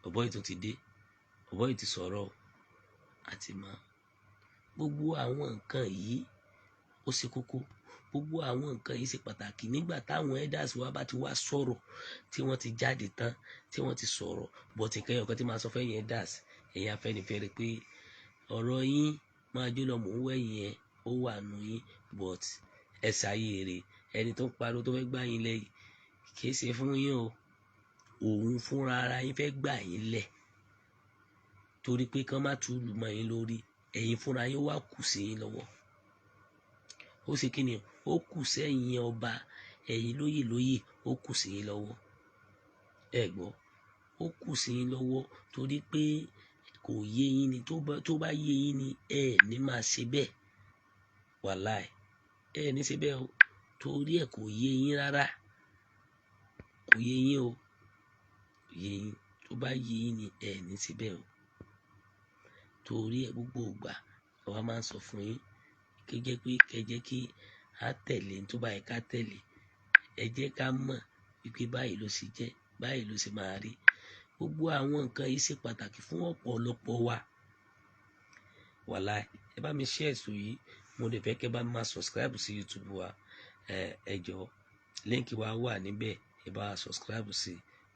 Ọ̀bọ yìí tó ti dé, ọ̀bọ yìí ti sọ̀rọ̀. A ti mọ gbogbo àwọn nǹkan yìí, ó ṣe kókó. Gbogbo àwọn nǹkan yìí ṣe pàtàkì nígbà táwọn elders wa bá ti wá sọ̀rọ̀, tí wọ́n ti jáde tán, tí wọ́n ti sọ̀rọ̀. But nǹkan yẹn kan tí máa sọ fẹ́yìn elders, ẹ̀yin Afẹ́nifẹ́re pé ọ̀rọ̀ yín máa jó lọ mò ń wẹ̀yìn ẹ̀, ó wà nù yín, but ẹ ṣàyè rè. Ẹni tó ń pariwo tó fẹ́ gbà yín lẹ́yìn kì í ṣe fún yín o. Òun fúnra ara yín fẹ́ gbà yín lẹ̀ torí pé kán má túlù mọ́ yín lórí. Ẹ̀yin fúnra yín wá kù sí yín lọ́wọ́. Ó ṣe kí ni? Ó kù sẹ́yìn ọba, ẹ̀yin lóyè, ó kù sí yín lọ́wọ́. Ẹ gbọ́, ó kù sí yín lọ́wọ́ torí pé kò yé yín ni. Tó bá yé yín ni ẹ ní máa ṣe bẹ́ẹ̀. Wàláì, ẹ ní ṣe bẹ́ẹ̀ o torí ẹ kò yé yín rárá. Kò yé yín o. Kò yé yín. Tó bá yé yín ni ẹ ní ṣe bẹ́ẹ̀ o. Torí ẹ gbogbo ìgbà àwa máa ń sọ fún yín kí jẹ́ pé kẹ́ jẹ́ kí a tẹ̀lé tó bá yẹ ká tẹ̀lé. Ẹ jẹ́ ká mọ̀ wípé báyìí ló ṣe jẹ́, báyìí ló ṣe máa rí. Gbogbo àwọn nǹkan yìí ṣe pàtàkì fún ọ̀pọ̀lọpọ̀ wa. Wàláì, ẹ bá mi share èso yìí, mo lè fẹ́ kẹ́ bá mi máa subscribe sí YouTube wa. Ẹ jọ̀ọ́, link wa wà níbẹ̀, ẹ bá subscribe sí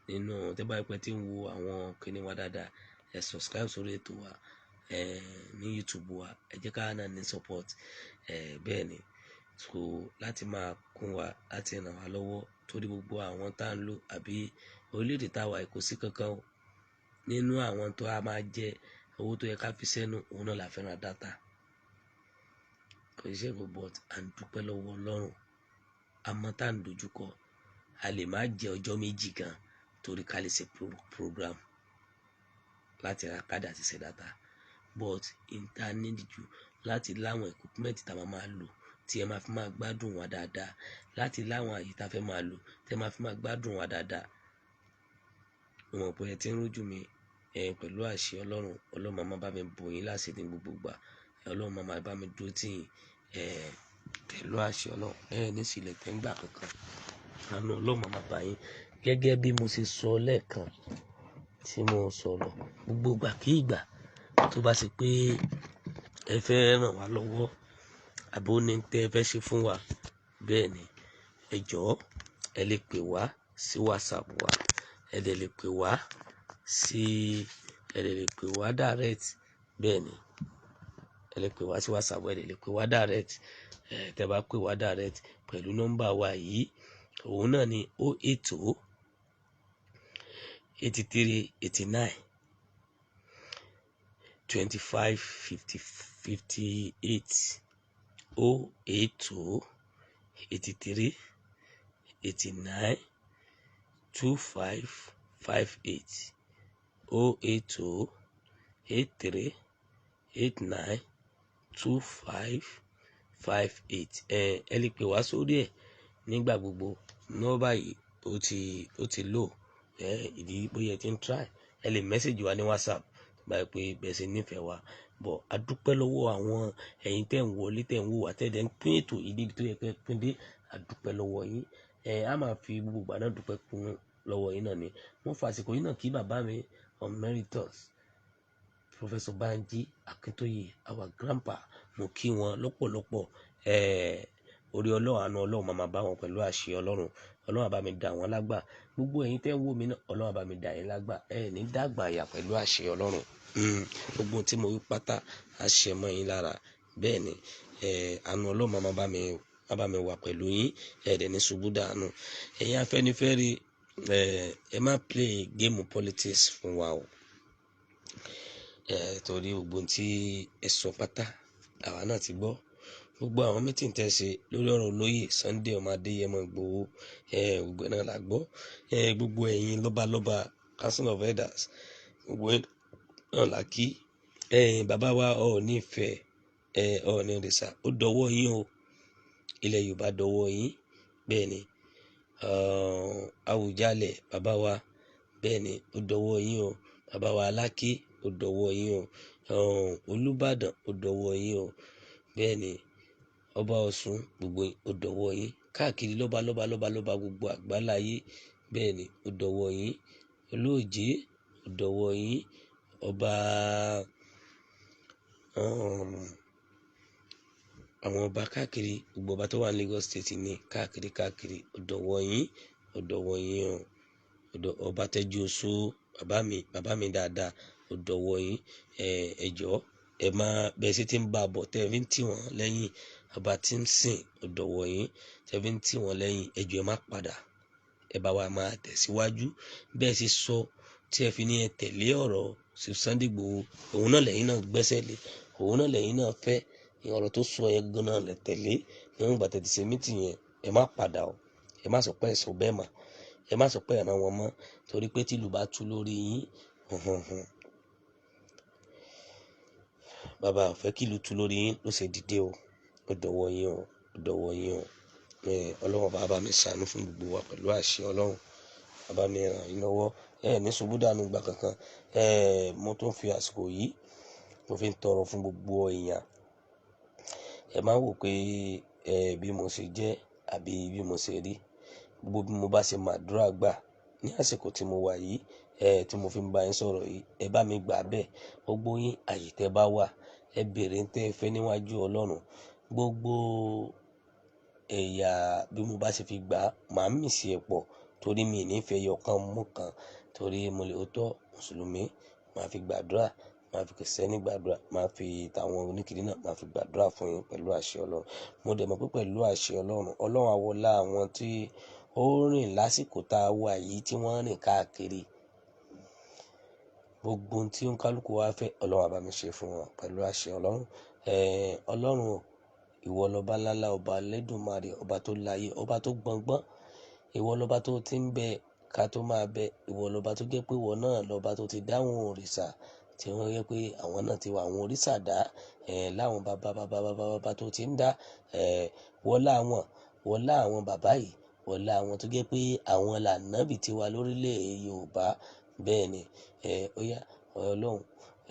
nínú tẹ́ bá pẹ́ tí ń wo àwọn kíní wa dáadáa. Ẹ subscribe sórí ètò wa ní YouTube wa. Ẹ jẹ́ ká náà ní support. Bẹ́ẹ̀ ni, so láti máa kún wa, láti ràn wá lọ́wọ́ torí gbogbo àwọn tá ń lò àbí orílẹ̀-èdè táwa kò sí kankan nínú àwọn tó a máa jẹ owó tó yẹ ká fi sẹ́nu, òun náà la fẹ́ ra data. Kò sí ṣe gbogbo à ń dúpẹ́ lọ́wọ́ Ọlọ́run. Àmọ́ tá à ń dojúkọ, a lè má jẹ ọjọ́ méjì gan torí ká lè ṣe program láti ra káàdì àti ṣe data. But internet jù láti láwọn equipment tá a máa lò tí ẹ máa fi máa gbádùn wa dáadáa, láti láwọn àyè tá a fẹ́ máa lò tí ẹ máa fi máa gbádùn wa dáadáa. Mo mọ̀ pé ẹ ti ń rójú mi pẹ̀lú àṣẹ Ọlọ́run. Ọlọ́run máa bá mi bò yín láṣẹ ní gbogbo ìgbà. Ọlọ́run máa bá mi dúró tì yín pẹ̀lú àṣẹ Ọlọ́run. Ní sílẹ̀ tẹ́ ń gbà kankan. Àánú Ọlọ́run máa bá yín. Gẹ́gẹ́ bí mo ṣe sọ lẹ́ẹ̀kan tí mo sọ̀rọ̀, gbogbo ìgbà kí ìgbà tó bá ṣe pé ẹ fẹ́ ràn wá lọ́wọ́ àbó ní tẹ́ ẹ fẹ́ ṣe fún wa, bẹ́ẹ̀ ni ẹ jọ̀ọ́ ẹ lè pè wá sí WhatsApp wa. Ẹ lè pè wá direct. Bẹ́ẹ̀ ni, ẹ lè pè wá sí WhatsApp, ẹ lè pè wá direct. Tẹ́ bá pè wá direct pẹ̀lú nọ́mbà wa yìí, òun náà ni 080 83 89 25 58. 080 83 89 25 58. 080 83 89 25 58. Ẹ lè pè wá sórí ẹ̀ nígbà gbogbo. Nọ́mbà yìí ó ti lò. Ìdí bóyá ẹ ti ń try. Ẹ lè message wa ní WhatsApp báyìí pé bẹ́ẹ̀ ṣe nífẹ̀ẹ́ wa. Bọ̀ a dúpẹ́ lọ́wọ́ àwọn ẹ̀yin tẹ́ ń wọlé, tẹ́ ń wò wá, tẹ́ ń pín ètò yìí débi tó yẹ kẹ́ pín dé. A dúpẹ́ lọ́wọ́ yín. a máa fi gbogbo ìgbà náà dúpẹ́ kún lọ́wọ́ yín náà ni. Mo fa àsìkò yìí náà kí bàbá mi emeritus Professor Banji Akintoye, our grandpa, mo kí wọn lọ́pọ̀lọpọ̀. Orí ọlọ́run àánú ọlọ́run máa bá wọn pẹ̀lú àṣẹ ọlọ́run. Ọlọ́run á bá mi dà wọ́n lágbà. Gbogbo ẹ̀yin tẹ́ ń wò mí náà, ọlọ́run á bá mi dà yín lágbà. Ẹ ní dàgbà àyà pẹ̀lú àṣẹ ọlọ́run. Gbogbo tí mo wí pátá á ṣe mọ́ yín lára. Bẹ́ẹ̀ ni àánú ọlọ́run máa bá mi wà pẹ̀lú yín. Ẹ dẹ̀ ní ṣubú dànù. Ẹ̀yin Afẹ́nifẹ́re, ẹ má play game politics fún wa o. Torí gbogbo tí ẹ sọ pátá àwa náà ti gbọ́. Gbogbo àwọn meeting tẹ́ ṣe lórí ọ̀rọ̀ olóyè Sunday ọmọ Adéyẹmọ Ìgbòho, gbogbo náà la gbọ́. Gbogbo ẹ̀yin lọ́balọ́ba council of elders, gbogbo náà la kí. Bàbá wa Ọọ̀ni Ifẹ̀, Ọọ̀ni Ìrìṣà, ó dọwọ́ yín o. Ilẹ̀ Yorùbá dọwọ́ yín. Bẹ́ẹ̀ ni Àwùjalẹ̀ bàbá wa, bẹ́ẹ̀ ni ó dọwọ́ yín o. Bàbá wa Aláké, ó dọwọ́ yín o. Olúbàdàn, ó dọwọ́ yín o. Bẹ́ẹ̀ ni Ọba Ọ̀ṣun, gbogbo ó dọwọ́ yín. Káàkiri lọ́balọ́ba gbogbo àgbáláyé, bẹ́ẹ̀ ni ó dọwọ́ yín. Olóòjé, ó dọwọ́ yín. Ọba àwọn ọba káàkiri, gbogbo ọba tó wà ní Lagos State ní káàkiri ó dọwọ́ yín, ó dọwọ́ yín o. Ọba Tẹ́jú Oṣó, bàbá mi dáadáa, ó dọwọ́ yín. Ẹ jọ̀ọ́ ẹ má bẹ́ẹ̀ sí ti ń bá a bọ̀ tẹ́ ẹ fi ń tì wọ́n lẹ́yìn. Ọba tí ń sìn, ó dọwọ́ yín. Tẹ́ ẹ fi ń tì wọ́n lẹ́yìn, ẹ jọ̀ọ́ ẹ má padà. Ẹ bá wa máa tẹ̀síwájú. Bẹ́ẹ̀ sì sọ tí ẹ fi ní ẹ tẹ̀lé ọ̀rọ̀ Sunday Igboho, òun náà lẹ́yìn náà gbẹ́sẹ̀ lé, òun náà lẹ́yìn náà fẹ́. Ọ̀rọ̀ tó sọ yẹn gan-an lẹ tẹ̀lé. Níwọ̀n ìgbà tẹ́ ti ṣe meeting yẹn, ẹ má padà o. Ẹ má sọ pé ẹ sọ bẹ́ẹ̀ mọ́. Ẹ má sọ pé ẹ ràn wọ́n mọ́. Torí pé tí ìlú bá tú lórí yín, bàbá ò fẹ́ kí ìlú tú lórí yín ló ṣe dìde o. Ó dọwọ́ yín o. Ó dọwọ́ yín o. Ọlọ́run bá mi ṣàánú fún gbogbo wa pẹ̀lú àṣẹ ọlọ́run. Bàbá mi ràn yín lọ́wọ́. Ní ṣubú dànù gbà kankan. Mo tún fi àsìkò yìí mo fi ń tọrọ fún gbogbo èèyàn. Ẹ má wò pé bí mo ṣe jẹ́ àbí bí mo ṣe rí. Gbogbo bí mo bá ṣe máa dúrà gbà ní àsìkò tí mo wà yìí, tí mo fi ń bá yín sọ̀rọ̀ yìí, ẹ bá mi gbà bẹ́ẹ̀. Gbogbo yín àyè tẹ́ bá wà, ẹ bèrè ń tẹ́ ẹ fẹ́ níwájú ọlọ́run. Gbogbo ẹ̀yà bí mo bá ṣe fi gbà, màá mì sí ẹ pọ̀. Torí mi ò ní fẹ́ yọ kan mú kan. Torí mo lè tọ́ Mùsùlùmí, màá fi gbàdúrà. Màá fi Kristẹni gbàdúrà. Màá fi tàwọn oníkiri náà, màá fi gbàdúrà fún yín pẹ̀lú àṣẹ ọlọ́run. Mo dẹ̀ mọ̀ pé pẹ̀lú àṣẹ ọlọ́run á wọlá àwọn tí ó rìn lásìkò tá a wà yìí tí wọ́n rìn káàkiri. Gbogbo ohun tí oníkálùkù wa fẹ́, ọlọ́run á bá mi ṣe fún wọn pẹ̀lú àṣẹ ọlọ́run. Ọlọ́run, ìwọ lọba ńláńlá, ọba Elédùmarè, ọba tó láyé, ọba tó gbọngbọ́n. Ìwọ lọba tó ti ń bẹ ká tó máa bẹ. Ìwọ lọba tó jẹ́ pé ìwọ náà lọba tó ti dáhùn òrìṣà tí wọ́n yẹ pé àwọn náà ti wà àwọn òrìṣà dá. Láwọn bàbá tó ti ń dá. Wọlá àwọn bàbá yìí. Wọlá àwọn tó jẹ́ pé àwọn lànábì ti wà lórílẹ̀ Yorùbá. Bẹ́ẹ̀ ni ó yá ọlọ́run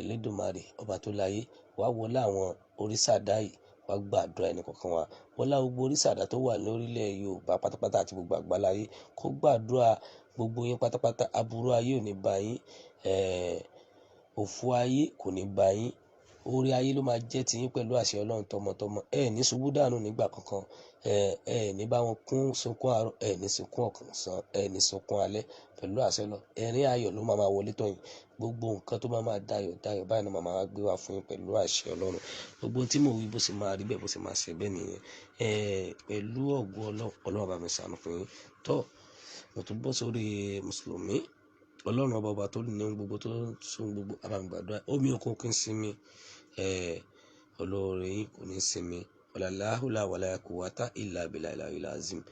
Elédùmarè, ọba tó láyé, wá wọlá àwọn òrìṣà dá yìí. Wá gbàdúrà ẹnì kọ̀ọ̀kan wa. Wọlá gbogbo òrìṣà dá tó wà lórílẹ̀ Yorùbá pátápátá àti gbogbo àgbáláyé. Kó gbàdúrà gbogbo yín pátápátá. Aburú ayé ò ní bá yín. Òfò ayé kò ní bá yín. Orí ayé ló máa jẹ́ ti yín pẹ̀lú àṣẹ ọlọ́run tọmọtọmọ. Ní ṣubú dànù nígbà kankan. Ní bá wọn sunkún àárọ̀. Ní sunkún ọ̀sán. Ní sunkún alẹ́ pẹ̀lú àṣẹ lọ. Ẹ̀rín ayọ̀ ló máa wọlé tọ̀ yín. Gbogbo nǹkan tó máa dayọ̀ báyìí náà máa gbé wá fún yín pẹ̀lú àṣẹ ọlọ́run. Gbogbo tí mo wí bó ṣe máa rí bẹ́ẹ̀ bó ṣe máa ṣe bẹ́ẹ̀ nìyẹn. Pẹ̀lú ògo ọlọ́run bá mi ṣàánú fún yín. Mo tún bọ́ sórí Mùsùlùmí. Ọlọ́run ọba tó ní gbogbo tó sún gbogbo, á bá mi gbàdúrà. Omi òkun kì í sinmi. Olóore yín kò ní sinmi. La hawla wala quwwata illa billahi al-azim.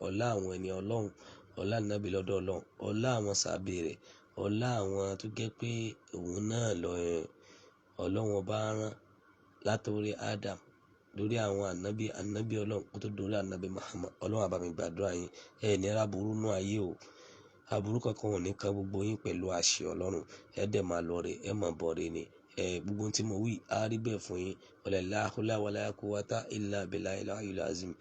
Ọlá àwọn ẹni ọlọ́run, ọlá nàbí lọ́dọ̀ ọlọ́run, ọlá àwọn sàbẹ̀ rẹ̀, ọlá àwọn tó jẹ́ pé òun náà ọlọ́run ọba rán látòrí Adam lórí àwọn ànábì ọlọ́run kó tó dórí ànábì Muhammad. Ọlọ́run á bá mi gbàdúrà yín. Ní ráburú nú ayé o. Aburú kankan ò ní kan gbogbo yín pẹ̀lú àṣẹ ọlọ́run. Dẹ̀ máa lọ rè, máa bọ̀ rè ni. gbogbo tí mo wí á rí bẹ́ẹ̀ fún yín la hawla wala quwwata illa billahil aliyyil azim.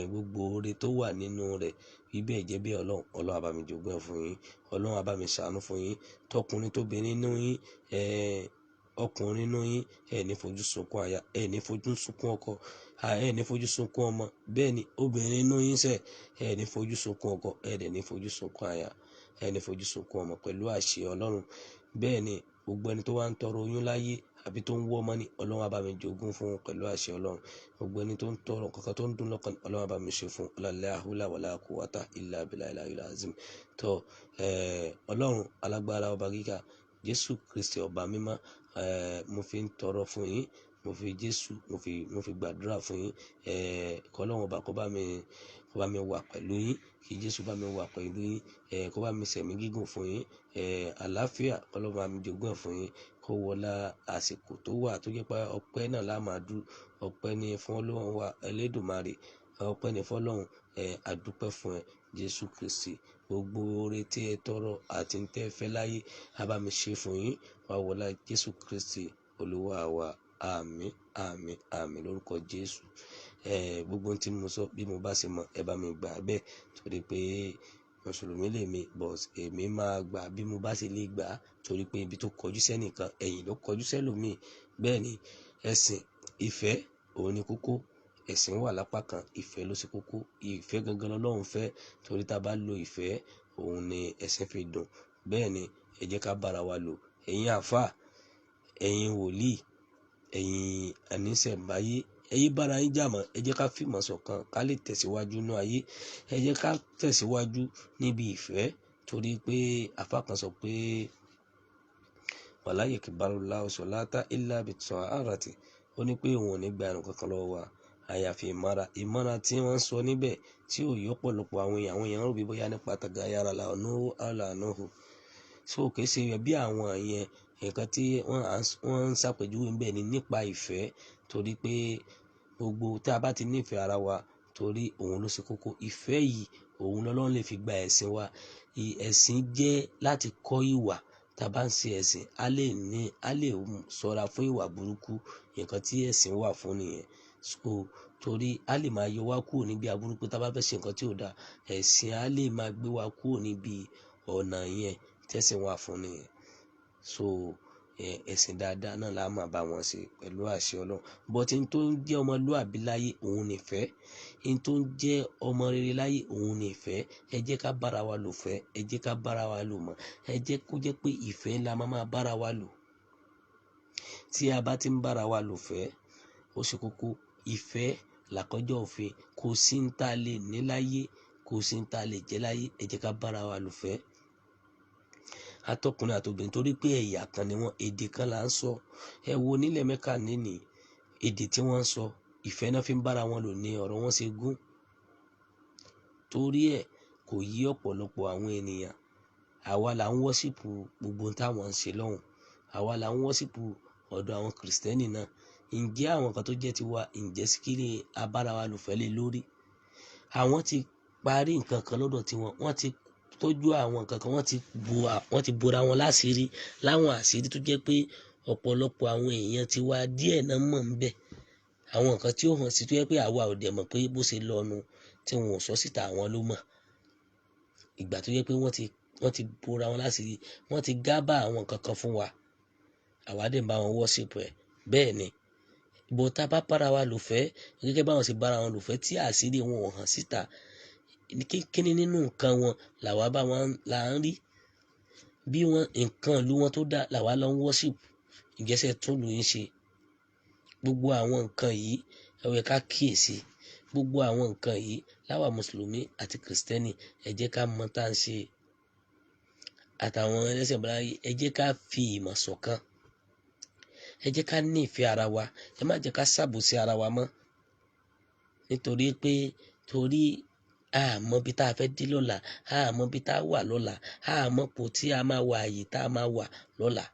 Gbogbo oore tó wà nínú rẹ̀ bíbẹ̀ jẹ́ bí Ọlọ́run á bá mi jogún ẹ̀ fún yín, Ọlọ́run á bá mi ṣàánú fún yín, tọkùnrin tóbìnrin nínú yín, ọkùnrin nínú yín ẹ ní fojú sunkún aya, ẹ ní fojú sunkún ọkọ, ẹ ní fojú sunkún ọmọ. Bẹ́ẹ̀ ni obìnrin nínú yín sẹ́, ẹ ní fojú sunkún ọkọ, ẹ dẹ̀ ní fojú sunkún aya, ẹ ní fojú sunkún ọmọ pẹ̀lú àṣẹ Ọlọ́run. Bẹ́ẹ̀ ni gbogbo ẹni tó wá ń tọrọ oyún láyé àbí tó ń wọ́ ọmọ ní, Ọlọ́run á bá mi jogún fún pẹ̀lú àṣẹ Ọlọ́run. Gbogbo ẹni tó ń tọrọ kankan tó ń dùn lọ́kàn, Ọlọ́run á bá mi ṣe fún la hawla wala quwwata illa billahil aliyyil azim. Ọlọ́run alágbára ọba gíga, Jésù Kristi ọba mímọ́, mo fi ń tọrọ fún yín, mo fi Jésù mo fi gbàdúrà fún yín, k'Ọlọ́run ọba kó bá mi wà pẹ̀lú yín, kí Jésù bá mi wà pẹ̀lú yín, kó bá mi ṣẹ̀mí gígùn fún yín, àlàáfíà k'Ọlọ́run bá mi jogún ẹ̀ fún yín, kó wọlá àsìkò tó wà tó jẹ́ pé ọpẹ́ náà la máa dú, ọpẹ́ ni fún Ọlọ́run wa Elédùmarè, ọpẹ́ ni fún Ọlọ́run, àdúpẹ́ fún ẹ Jésù Kristi. Gbogbo oore tí ẹ tọrọ àti ń tẹ́ fẹ́ láyé á bá mi ṣe fún yín, wá wọlá Jésù Kristi Olúwa wa. Àmín àmín àmín lórúkọ Jésù. Gbogbo tí mo sọ bí mo bá ṣe mọ̀ ẹ bá mi gbà bẹ́ẹ̀, torí pé mùsùlùmí lèmi, but èmi máa gbà bí mo bá ṣe lè gbà, torí pé ibi tó kọjú sẹ́nìkan ẹ̀yìn ló kọjú sẹ́lòmíì. Bẹ́ẹ̀ ni ẹ̀sìn ìfẹ́ òun ni kókó, ẹ̀sìn wà lápá kan, ìfẹ́ ló ṣe kókó, ìfẹ́ gangan l'Ọlọ́run fẹ́, torí tá a bá lo ìfẹ́ òun ni ẹ̀sìn fi dùn. Bẹ́ẹ̀ ni ẹ jẹ́ ká bára wa lò, ẹ̀yin àfáà, ẹ̀yin wòlíì, ẹ̀yin àníṣẹ̀ǹbáyé, ẹ̀yin bára yín jà mọ́, ẹ jẹ́ ká fìmọ̀ ṣọ̀kan ká lè tẹ̀síwájú nínú ayé, ẹ jẹ́ ká tẹ̀síwájú níbi ìfẹ́, torí pé àfáà kan sọ pé wala yakbalullahu salata illa bit-ta'ati, ó ní pé òun ò ní gba ìrun kankan lọ́wọ́ wa àyàfi ìmọ̀ra tí wọ́n sọ níbẹ̀ tí ò yí ọ̀pọ̀lọpọ̀ àwọn èèyàn rò bí bóyá nípa tagayara lànàhù àlànàhù. So kìí ṣe bí àwọn yẹn nǹkan tí wọ́n ń ṣàpèjúwe ń bẹ̀ ni nípa ìfẹ́, torí pé gbogbo tí a bá ti nífẹ̀ẹ́ ara wa, torí òun ló ṣe kókó. Ìfẹ́ yìí òun l'Ọlọ́run lè fi gba ẹ̀sìn wa. Ẹ̀sìn jẹ́ láti kọ́ ìwà, tá a bá ń ṣe ẹ̀sìn a lè ṣọ́ra fún ìwà burúkú, nǹkan tí ẹ̀sìn wà fún nìyẹn. So torí a lè máa yọ wá kúrò níbi aburú, pé tá a bá fẹ́ ṣe nǹkan tí ò dáa, ẹ̀sìn a lè máa gbé wa kúrò níbi ọ̀nà yẹn tẹ́sìn wà fún nìyẹn. So ẹ̀sìn dáadáa náà la máa bá wọn ṣe pẹ̀lú àṣẹ Ọlọ́run. But n tó ń jẹ́ ọmọlúàbí láyé òun nìfẹ́, n tó ń jẹ́ ọmọ rere láyé òun nìfẹ́. Ẹ jẹ́ ká bára wa lò fẹ́, ẹ jẹ́ ká bára wa lò mọ́, ẹ jẹ́ kó jẹ́ pé ìfẹ́ la máa bára wa lò. Tí a bá ti ń bára wa lò fẹ́, ó ṣe kókó. Ìfẹ́ làkọjá òfin, kò sí ń ta lè ní láyé, kò sí ń ta lè jẹ́ láyé, ẹ jẹ́ ká bára wa lò fẹ́. Atọkùnrin àtobìnrin, torí pé ẹ̀yà kan ni wọ́n, èdè kan là ń sọ. Ẹ wo nílẹ̀ Mẹ́kà níní, èdè tí wọ́n ń sọ, ìfẹ́ náà fi ń bára wọn lò ní ọ̀rọ̀ wọn ṣe gún. Torí ẹ̀ kò yí ọ̀pọ̀lọpọ̀ àwọn ènìyàn. Àwa là ń wọ́ṣìpù gbogbo táwọn ń ṣe lọ́hùn, àwa là ń wọ́ṣìpù ọ̀dọ̀ àwọn Kìrìsìtẹ́nì náà. Ǹjẹ́ àwọn kan tó jẹ́ tiwa, ǹjẹ́ sí kí ni a bára wa lò fẹ́ lé lórí? Àwọn ti parí nǹkan kan lọ́dọ̀ tiwọn, wọ́n ti tọ́jú àwọn nǹkan kan, wọ́n ti bora wọn láṣìírí, láwọn àṣírí tó jẹ́ pé ọ̀pọ̀lọpọ̀ àwọn èèyàn tiwa díẹ̀ náà mọ̀ ń bẹ̀. Àwọn nǹkan tí ó hàn sí tó jẹ́ pé àwa ò dẹ̀ mọ̀ pé bó ṣe lọ́nu tí wọn ò sọ síta àwọn ló mọ̀. Ìgbà tó jẹ́ pé wọ́n ti bora wọn láṣìírí, wọ́n ti gábà àwọn nǹkan kan fún wa, àwa dẹ̀ ń bá wọn wọ́ṣìpù ẹ̀. Bẹ́ẹ̀ ni bó tá bá bára wa lò fẹ́ gẹ́gẹ́ bá wọn ṣe bára wọn lò fẹ́, tí àṣírí wọn ò hàn síta, kíni nínú nǹkan wọn làwa bá wọn là ń rí, bí wọn nǹkan ìlú wọn tó dá làwa lọ ń wọ́ṣìpù. Ìjẹ́sẹ̀ tún lù yín ṣe. Gbogbo àwọn nǹkan yìí ẹ wẹ́ ká kíyèsí. Gbogbo àwọn nǹkan yìí láwa mùsùlùmí àti kìrìsìtẹ́nì, ẹ jẹ́ ká mọ̀ tá à ń ṣe. Àtàwọn ẹlẹ́sìn àbáláyé, ẹ jẹ́ ká fi ìmọ̀ ṣọ̀kan, ẹ jẹ́ ká nífẹ̀ẹ́ ara wa, ẹ má jẹ́ ká ṣàbòsí ara wa mọ́. Nítorí pé a mọ̀ bí tá a fẹ́ dé lọ́la, a mọ̀ bí tá a wà lọ́la, a mọ̀ pò tí a máa wà, àyè tá a máa wà lọ́la.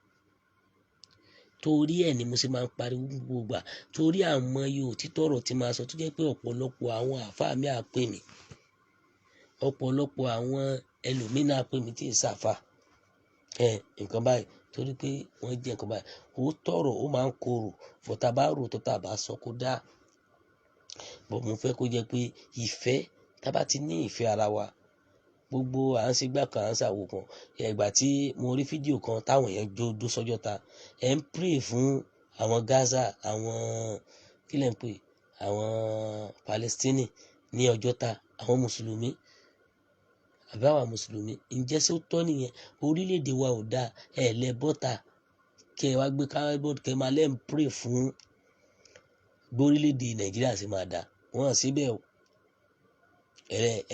Torí ẹ̀ ni mo ṣe máa ń pariwo gbogbo ìgbà, torí àwọn yóò títọ́rọ̀ tí máa sọ tó jẹ́ pé ọ̀pọ̀lọpọ̀ àwọn àfáà mi á pè mí, ọ̀pọ̀lọpọ̀ àwọn ẹlòmínà á pè mí tí ì sáfà. nǹkan báyìí torí pé wọ́n jẹ́ nǹkan báyìí ó tọrọ ó máa ń korò bọ̀ tá a bá rò tó tá a bá sọ kó dáa bọ̀ mo fẹ́ kó jẹ́ pé ìfẹ́ tá a bá ti ní ìfẹ́ ara wa gbogbo à ń ṣe gbà kan à ń ṣàwò kan ìgbà tí mo rí fídíò kan táwọn èèyàn jó sọ́jọ́ ta ẹ̀ ń pray fún àwọn Gaza àwọn kílẹ̀ ń pè àwọn Palestine ní ọjọ́ ta àwọn mùsùlùmí àbí àwọn mùsùlùmí ǹjẹ́ ṣé ó tọ́ nìyẹn orílẹ̀-èdè wa ò dáa ẹ̀ lẹ bọ́ta kẹ wá gbé káwábọ́ọ̀dù kẹ máa lẹ́ ń pray fún gbórílẹ̀-èdè Nàìjíríà sì máa dáa wọ́n síbẹ̀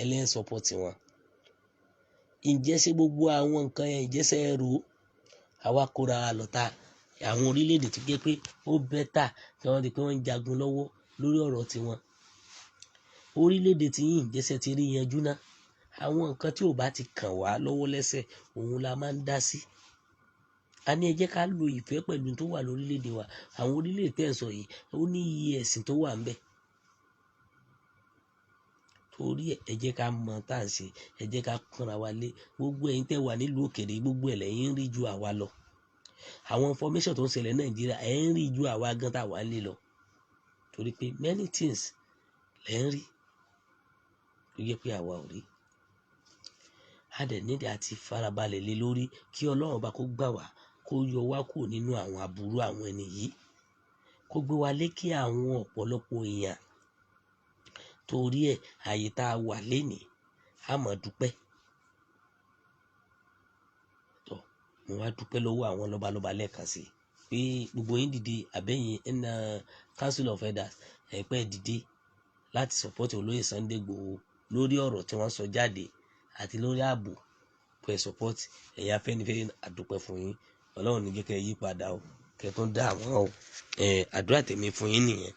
ẹlẹ́ń support wọn ǹjẹ́ ṣé gbogbo àwọn nǹkan yẹn ǹjẹ́ ṣé ẹ rò àwa kóra lọ́ta àwọn orílẹ̀-èdè tó jẹ́ pé ó bẹ́tà kí wọ́n di pé wọ́n ń jagun lọ́wọ́ lórí ọ̀rọ̀ tiwọn orílẹ̀-èdè tí yìí ǹjẹ́ ṣé ti rí yanjú ná àwọn nǹkan tí ò bá ti kàn wá lọ́wọ́ lẹ́sẹ̀ òun la máa ń dá sí a ní ẹ jẹ́ ká lo ìfẹ́ pẹ̀lú tó wà lórílẹ̀-èdè wa àwọn orílẹ̀-èdè tẹ́ ẹ̀ sọ yìí ó ní iye ẹ̀sìn tó wà ń bẹ̀ torí ẹ jẹ́ ká mọ tá à ń ṣe ẹ jẹ́ ká pọ́nra wa lé gbogbo ẹ̀yin tẹ́ wà nílùú òkèèrè gbogbo ẹ̀ lẹ́yìn ń rí ju àwa lọ àwọn information tó ń ṣẹlẹ̀ Nàìjíríà ẹ̀ ń rí ju àwa gan tá wà lé lọ torí pé many things lẹ́ ń rí tó yẹ pé àwa ò rí a dẹ̀ nídìí àti farabalẹ̀ lé lórí kí Ọlọ́run bá kó gbà wá kó yọ wá kúrò nínú àwọn aburú àwọn ẹni yìí kó gbé wa lékè àwọn ọ̀pọ̀lọpọ̀ èèyàn torí ẹ̀ àyè tá a wà lénìí a máa dúpẹ́ tó mo wá dúpẹ́ lọ́wọ́ àwọn lọ́balọ́ba lẹ́ẹ̀kan sí pé gbogbo yín dìde àbẹ́yìn ẹ̀nà Council of Elders ẹ̀pẹ́ dìde láti support olóyè Sunday Igboho lórí ọ̀rọ̀ tí wọ́n sọ jáde àti lórí ààbò pẹ̀ support ẹ̀yà Afẹ́nifẹ́re àdúpẹ́ fún yín Ọlọ́run ní jẹ́ kẹ́ yí padà o kẹ́ tó dá àwọn o àdúrà tèmi fún yín nìyẹn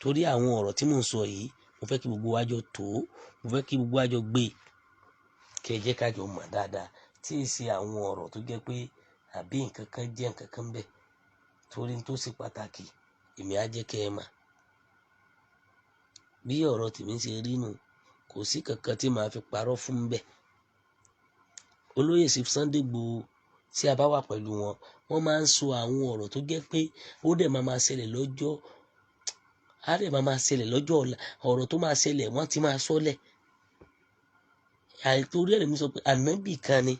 torí àwọn ọ̀rọ̀ tí mò ń sọ yìí mo fẹ́ kí gbogbo wa jọ tó mo fẹ́ kí gbogbo wa jọ gbé kẹ́ jẹ́ ká jọ mọ̀ dáadáa tí ì ṣe àwọn ọ̀rọ̀ tó jẹ́ pé àbí nǹkan kan jẹ́ nǹkan kan bẹ́ẹ̀ torí tó ṣe pàtàkì èmi á jẹ́ kẹ́ ẹ mà bí ọ̀rọ̀ tèmi ṣe rí nù kò sí kankan tí màá fi parọ́ fún bẹ́ẹ̀ olóyè Sunday Igboho tí a bá wà pẹ̀lú wọn wọ́n máa ń sọ àwọn ọ̀rọ̀ tó jẹ́ pé ó dẹ̀ máa ṣẹlẹ̀ lọ́jọ́ á dẹ̀ máa ṣẹlẹ̀ lọ́jọ́ ọ̀la ọ̀rọ̀ tó máa ṣẹlẹ̀ wọ́n ti máa sọ́lẹ̀ àìtórí ẹ̀ lèmi sọ pé ànábì kan ni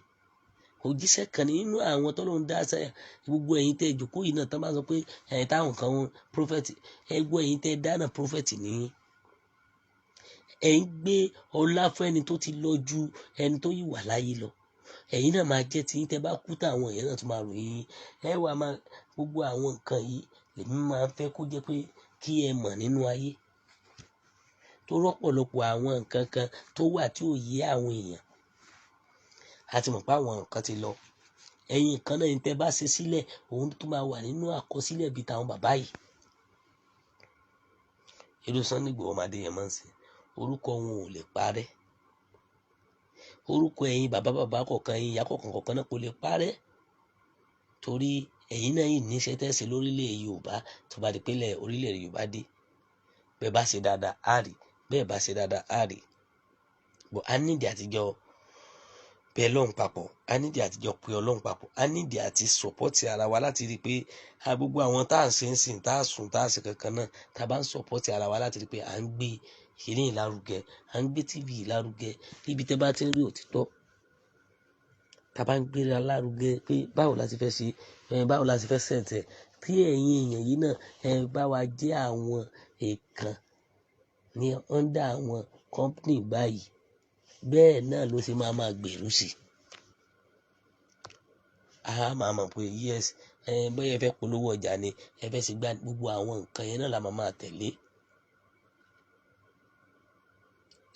òjíṣẹ́ kan ní nínú àwọn tọ́lọ́run dá sáyà gbogbo ẹ̀yin tẹ́ ìjókòó yìí náà tán bá sọ pé ẹ̀yin táwọn kan wọn prọfẹ̀tì ẹgbọ́ ẹ̀yin tẹ́ dáná prọfẹ̀tì nìyí ẹ̀ ń gbé ọlá fún ẹni tó ti lọ ju ẹni tó yìí wà láyé lọ ẹ̀yin náà máa jẹ́ tí tẹ́ bá kú táwọn èèyàn náà tún máa ròyìn ẹ wà máa gbogbo àwọn nǹkan yìí lèmi máa fẹ́ kó jẹ́ pé kí ẹ mọ̀ nínú ayé tó rọ́pọ̀lọpọ̀ àwọn nǹkan kan tó wà tí ò yé àwọn èèyàn a ti mọ̀ pé àwọn nǹkan ti lọ ẹ̀yin kan náà ní tẹ́ bá ṣe sílẹ̀ òun tó máa wà nínú àkọsílẹ̀ bíi tàwọn bàbá yìí irú Sunday Igboho ọmọdé yẹn máa ń sìn orúkọ wọn ò lè parẹ́ orúkọ ẹ̀yin bàbá kọ̀ọ̀kan ẹ̀yin ìyá kọ̀ọ̀kan náà kò lè parẹ́ torí ẹ̀yin náà yìí níṣẹ́ tẹ̀sí lórílẹ̀ Yorùbá tó bá di pélẹ̀ orílẹ̀ Yorùbá dé bẹ́ẹ̀ bá ṣe dáadáa á rí bẹ́ẹ̀ bá ṣe dáadáa á rí bọ́ a nídìí àtijọ́ pé Ọlọ́run papọ̀ a nídìí àtijọ́ pé Ọlọ́run papọ̀ a nídìí àti sọ̀pọ́tì ara wa láti rí i pé gbogbo àwọn tá à ń ṣe ń sìn tá à sùn tá à ṣe kankan náà tá a bá ń sọ̀pọ́tì ara wa láti rí i pé à ń gbé ìṣeré ìlárugẹ à ń gbé TV ìlárugẹ níbi tẹ́ bá ti ń rí òtítọ́ tá a bá ń gbéra lárugẹ pé báwo la ti fẹ́ ṣe báwo la ti fẹ́ sẹ̀ǹtẹ̀ tí ẹ̀yin èèyàn yìí náà bá wa jẹ́ àwọn èèkàn ní ọ́ndà àwọn kọ́ńpìnì báyìí bẹ́ẹ̀ náà ló ṣe máa gbèrú sí a máa mọ̀ pé yes bóyá ẹ fẹ́ polówó ọjà ni ẹ fẹ́ ṣe gbá gbogbo àwọn nǹkan yẹn náà la máa tẹ̀lé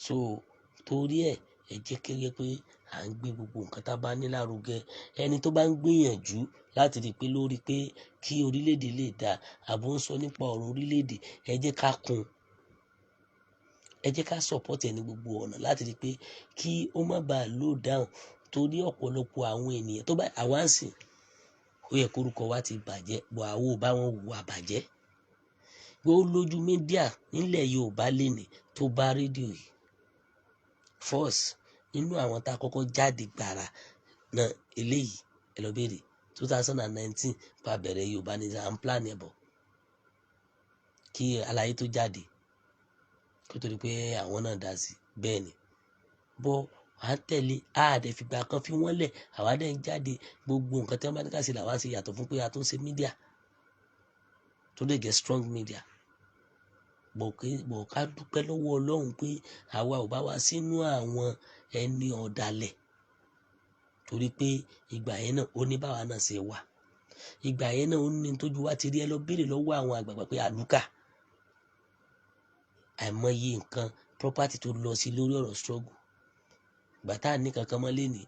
so torí ẹ jẹ́ kéré pé à ń gbé gbogbo nǹkan tá a bá ní lárugẹ ẹni tó bá ń gbìyànjú láti rí i pé lórí pé kí orílẹ̀-èdè lè dá àbò ń sọ nípa ọ̀rọ̀ orílẹ̀-èdè ẹ jẹ́ ká kún ẹ jẹ́ ká support ẹni gbogbo ọ̀nà láti rí i pé kí ó má bàa low down torí ọ̀pọ̀lọpọ̀ àwọn ènìyàn tó bá àwa ń sìn ó yẹ kórúkọ wa ti bàjẹ́ bọ̀ àwọn ò bá wọn wù àbàjẹ́ pé ó lójú mídíà nílẹ̀ Yorùbá lénìí tó bá rédíò yìí force nínú àwọn tá a kọ́kọ́ jáde gbàrà náà eléyìí ẹ lọ béèrè 2019 pa bẹ̀rẹ̀ Yorùbá ní à ń plan ẹ̀ bọ̀ kí àlàyé tó jáde kó tó di pé àwọn náà dá sí bẹ́ẹ̀ ni bọ́ à ń tẹ̀lé àdẹ fìgbà kan fi wọ́n lẹ̀ àwa dẹ̀ ń jáde gbogbo nǹkan tí wọ́n bá ní ká ṣe làwa ń ṣe yàtọ̀ fún pé a tó ń ṣe mídíà tó lè jẹ́ strong media bọ̀ ká dúpẹ́ lọ́wọ́ Ọlọ́run pé àwa ò bá wa sínú àwọn ẹni ọ̀dàlẹ̀ torí pé ìgbà yẹn náà ó ní báwa náà ṣe wà ìgbà yẹn náà ó ní tójú wa ti rí ẹ lọ béèrè lọ́wọ́ àwọn àgbààgbà pé àlùkà àìmọye nǹkan property tó lọ sí lórí ọ̀rọ̀ struggle ìgbà tá à ní kankan mọ́ léni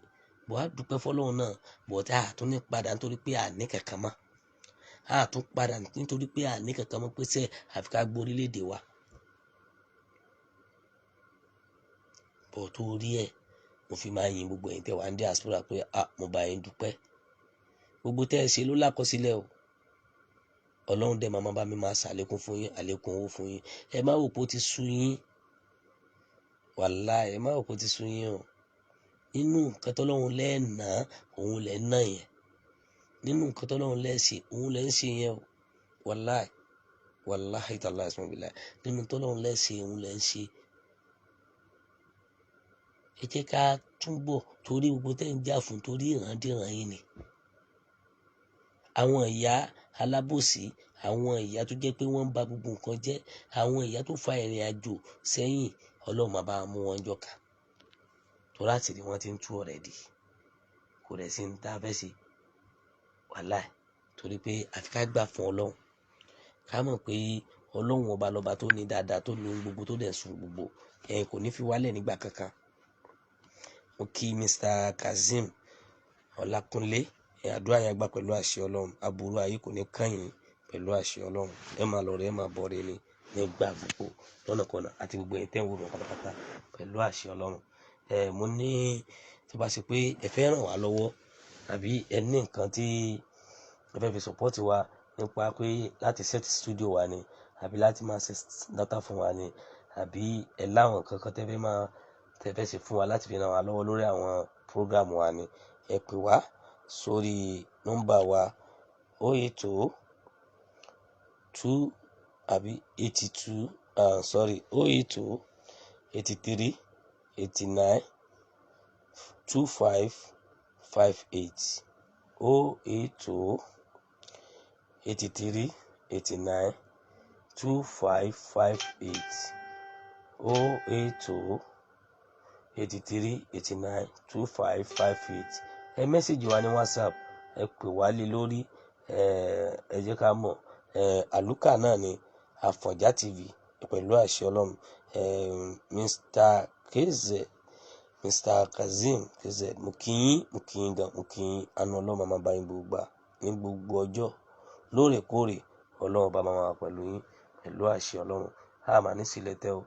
bọ̀ á dúpẹ́ fọlọ́run náà bọ̀ tá a tún ní padà nítorí pé à ní kankan mọ́ a tún padà nítorí pé à ní kankan mọ́ pé sẹ́ àfi ká gbọ́ orílẹ̀-èdè wa bọ̀ tó rí ẹ̀ mo fi máa yin gbogbo ẹ̀yin tẹ́ wà ní diaspora pé mo bá yín dúpẹ́ gbogbo tẹ́ ẹ ṣe ló lákọsílẹ̀ o Ọlọ́run dẹ̀ máa bá mi máa ṣàlékún fún yín àlékún owó fún yín ẹ má wò pé ó ti sú yín wàláhì ẹ má wò pé ó ti sú yín o nínú nǹkan tọ́lọ́run lẹ́ẹ̀nà òun lẹ́ ń ná yẹn nínú nǹkan tọ́lọ́run lẹ́ẹ̀ṣe òun lẹ́ ń ṣe yẹn o wàláhì tàlá ẹ̀sùn bìlà nínú tọ́lọ́run lẹ́ẹ̀ṣe òun lẹ́ ń ṣe ẹ jẹ́ ká túbọ̀ torí gbogbo tẹ́ ń jà fún torí ìrandíran yín ni àwọn ìyá alábòsí àwọn ìyá tó jẹ́ pé wọ́n ń ba gbogbo nǹkan jẹ́ àwọn ìyá tó fa ìrìn àjò sẹ́yìn Ọlọ́run máa bá mú wọn jọ̀ka tó láti rí wọn ti ń tú already kò rẹ̀ sí ń tá a fẹ́ sí wàláì torí pé àfi ká gbà fún Ọlọ́run ká mọ̀ pé Ọlọ́run ọba lọ́ba tó ní dáadáa tó ní ohun gbogbo tó dẹ̀ sùn gbogbo kò ní fi wálẹ̀ nígbà kankan mo kí Mr. Kazeem Ọlákúnlé àdúrà yẹn gbà pẹ̀lú àṣẹ Ọlọ́run aburú ayé kò ní kàn-yín pẹ̀lú àṣẹ Ọlọ́run ẹ máa lọ rẹ ẹ máa bọ̀ rẹ ni nígbà gbogbo lọ́nàkọ̀nà àti gbogbo ẹ̀yin tẹ́ ń wò mí pátápátá pẹ̀lú àṣẹ Ọlọ́run mo ní tó bá ṣe pé ẹ fẹ́ ràn wá lọ́wọ́ àbí ẹ ní nǹkan tí ẹ fẹ́ fi support wa nípa pé láti set studio wa ni àbí láti máa ṣe data fún wa ni àbí ẹ láwọn kankan tẹ́ fẹ́ ṣe fún wa láti fi ràn wá lọ́wọ́ lórí àwọn program wa ni ẹ pè wá sórí nọ́mbà wa 080 83 89 2558 080 83 89 2558 080 83 89 2558 ẹ mẹ́sẹ̀jì wa ní WhatsApp ẹ pè wá lé lórí ẹ jẹ́ ká mọ̀ àlùkà náà ni Àfọ̀njá TV pẹ̀lú àṣẹ Ọlọ́run Mr. Kazeem KZ mo kí yín gan mo kí yín àánú Ọlọ́run máa bá yín gbogbo ní gbogbo ọjọ́ lóòrèkóòrè Ọlọ́run bá máa wà pẹ̀lú yín pẹ̀lú àṣẹ Ọlọ́run a máa ní sílẹ̀ tẹ́ o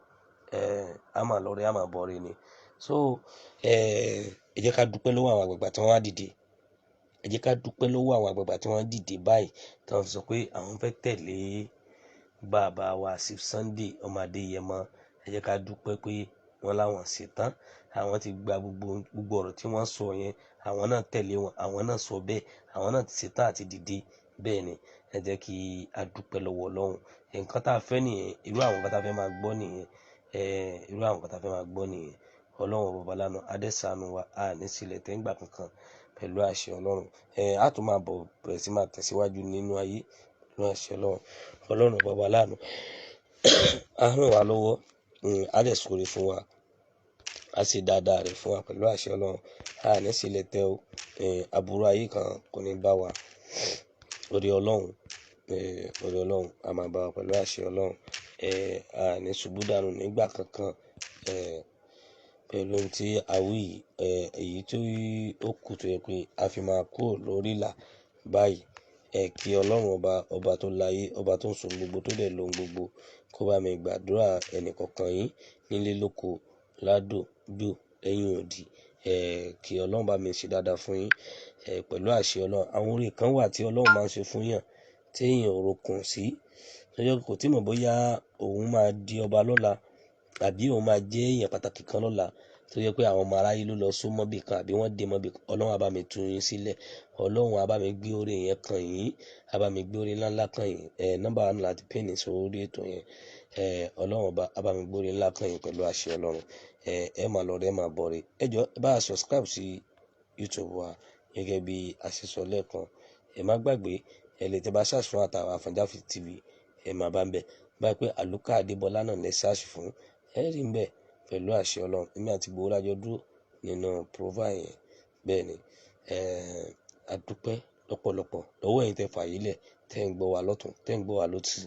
a máa lọ rẹ a máa bọ̀ rẹ ni so ẹ jẹ́ ká dúpẹ́ lọ́wọ́ àwọn àgbààgbà tí wọ́n á dìde ẹ jẹ́ ká dúpẹ́ lọ́wọ́ àwọn àgbààgbà tí wọ́n á dìde báyìí tí wọ́n fi sọ pé àwọn fẹ́ tẹ̀lé bàbá wa sí Sunday ọmọ Adéyẹmọ ẹ jẹ́ ká dúpẹ́ pé wọ́n láwọn ṣetán àwọn ti gba gbogbo ọ̀rọ̀ tí wọ́n sọ yẹn àwọn náà tẹ̀lé wọn àwọn náà sọ bẹ́ẹ̀ àwọn náà ti ṣetán àti dìde bẹ́ẹ̀ ni ẹ jẹ́ kí a dúpẹ́ lọ́wọ́ Ọlọ́run nǹkan tá a fẹ́ nìyẹn irú àwọn nǹkan tá a fẹ́ máa gbọ́ nìyẹn Ọlọ́run bàbá lánà adẹ́sànù wa a ní sílẹ̀ tẹ́ǹgbà kankan pẹ̀lú àṣẹ Ọlọ́run a tún máa bẹ̀rẹ̀ sí máa tẹ̀síwájú nínú ayé pẹ̀lú àṣẹ Ọlọ́run bàbá lánà a ràn wá lọ́wọ́ a dẹ̀ sóre fún wa a sì dáadáa rẹ̀ fún wa pẹ̀lú àṣẹ Ọlọ́run a ní sílẹ̀ tẹ́ o aburú ayé kan kò ní bá wa orí Ọlọ́run a máa bá wa pẹ̀lú àṣẹ Ọlọ́run a ní ṣubú dànù nígbà kankan pẹ̀lú ohun tí a wí èyí tó ó kù tó yẹ pé a fi máa kúrò lórí ìlà báyìí kí Ọlọ́run ọba tó láyé ọba tó ń sùn gbogbo tó dẹ̀ lóhun gbogbo kó bá mi gbàdúrà ẹnìkọ̀ọ̀kan yín nílé lóko ládùúgbò lẹ́yìn odi kí Ọlọ́run bá mi ṣe dáadáa fún yín pẹ̀lú àṣẹ Ọlọ́run àwọn oore kan wà tí Ọlọ́run máa ń ṣe fún yàn tí èèyàn rokùn sí lọ́jọ́ kò tí mọ̀ bóyá òun máa di ọba lọ́la tàbí òun máa jẹ́ èèyàn pàtàkì kan lọ́la tó yẹ pé àwọn ọmọ aráyé ló lọ sún mọ́bì kan àbí wọ́n dé mọ́bì kan, ọlọ́run á bá mi tú yín sílẹ̀, ọlọ́run á bá mi gbé orí yẹn kàn yín, á bá mi gbé orí ńláńlá kàn yín. Nọ́mbà wa náà láti pín ní sórí ètò yẹn. Ọlọ́run ọba á bá mi gbé orí ńlá kàn yín pẹ̀lú àṣẹ ọlọ́run. Ẹ máa lọ rẹ ẹ máa bọ̀ rẹ. Ẹ jọ̀ọ́ ẹ bá wa subscribe sí YouTube wa gẹ́gẹ́ bí a ṣe sọ lẹ́ẹ̀kan. Ẹ má gbàgbé lè tẹ́ bá search fún àtàwọn Àfọ̀njá TV, ẹ máa bá ń bẹ̀. Báyìí pé Àlùkà Adébọ́lá náà lẹ search fún, ẹ rí ń bẹ̀ pẹ̀lú àṣẹ ọlọ́run. Èmi àti gbogbo lájọ dúró nínú profile yẹn. Bẹ́ẹ̀ ni, a dúpẹ́ lọ́pọ̀lọpọ̀ lọ́wọ́ ẹ̀yin tẹ́ fààyè lẹ̀, tẹ́ ń gbọ́ wa lọ́tùn, tẹ́ ń gbọ́ wa lósì.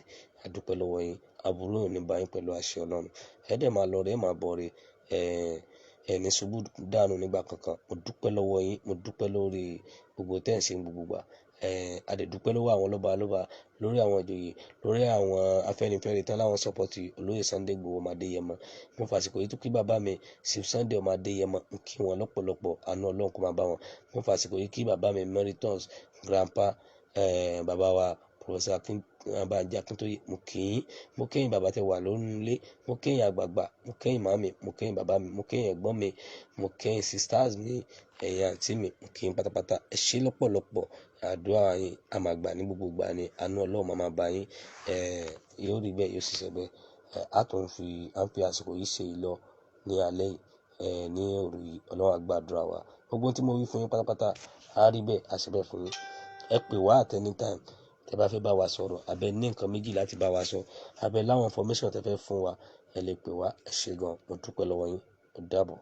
A dúpẹ́ lọ́wọ́ yín. Aburú ò ní bá yín pẹ̀lú àṣẹ ọlọ́run. Ẹ dẹ̀ máa lọ rẹ ẹ máa bọ̀ rẹ. Ẹni ṣubú dànù nígbà kankan. Mo dúpẹ́ lọ́wọ́ yín, mo dúpẹ́ lórí gbogbo tẹ́ ń ṣe gbogbo gbà. A dẹ̀ dúpẹ́ lọ́wọ́ àwọn lọ́balọ́ba, lórí àwọn ìjòyè, lórí àwọn Afẹ́nifẹ́re tán láwọn sọ́pọ̀tì olóyè Sunday Igboho ọmọ Adéyẹmọ. Mo fàsìkò yìí tó kí bàbá mi Chief Sunday ọmọ Adéyẹmọ, mo kí wọn lọ́pọ̀lọpọ̀, àánú ọlọ́run kó máa bá wọn. Mo fàsìkò yìí kí bàbá mi Emeritus Grandpa, bàbá wa Professor Banji Akintoye, mo kí yín. Mo kí yín bàbá tẹ wà lórí ilé, mo kí yín àgbààgbà, mo kí yín màmí, mo kí yín bàbá mi, mo kí yín ẹ̀gbọ́n mi, mo kí yín sisters mi, ẹ̀yin àǹtí mi, mo kí yín pátápátá. Ẹ ṣé lọ́pọ̀lọpọ̀. Àdúrà yín a máa gbà ní gbogbo ìgbà ni, àánú ọlọ́run máa bá yín. Yóò rí bẹ́ẹ̀, yóò sì ṣe bẹ́ẹ̀. A ń fi àsìkò yìí ṣe ìlọ ní alẹ́ yìí, ní òru yìí. Ọlọ́run á gbàdúrà wa. Gbogbo tí mo wí fún yín pátápátá, á rí bẹ́ẹ̀, a ṣe bẹ́ẹ̀ fún yín. Ẹ pè wá at any time tẹ́ bá fẹ́ bá wa sọ̀rọ̀, àbẹ́ ní nǹkan méjì láti bá wa sọ, àbẹ́ láwọn information tẹ́ fẹ́ fún wa, ẹ lè pè wá. Ẹ ṣé gan, mo dúpẹ́ lọ́wọ́ yín. Ó dàbọ̀.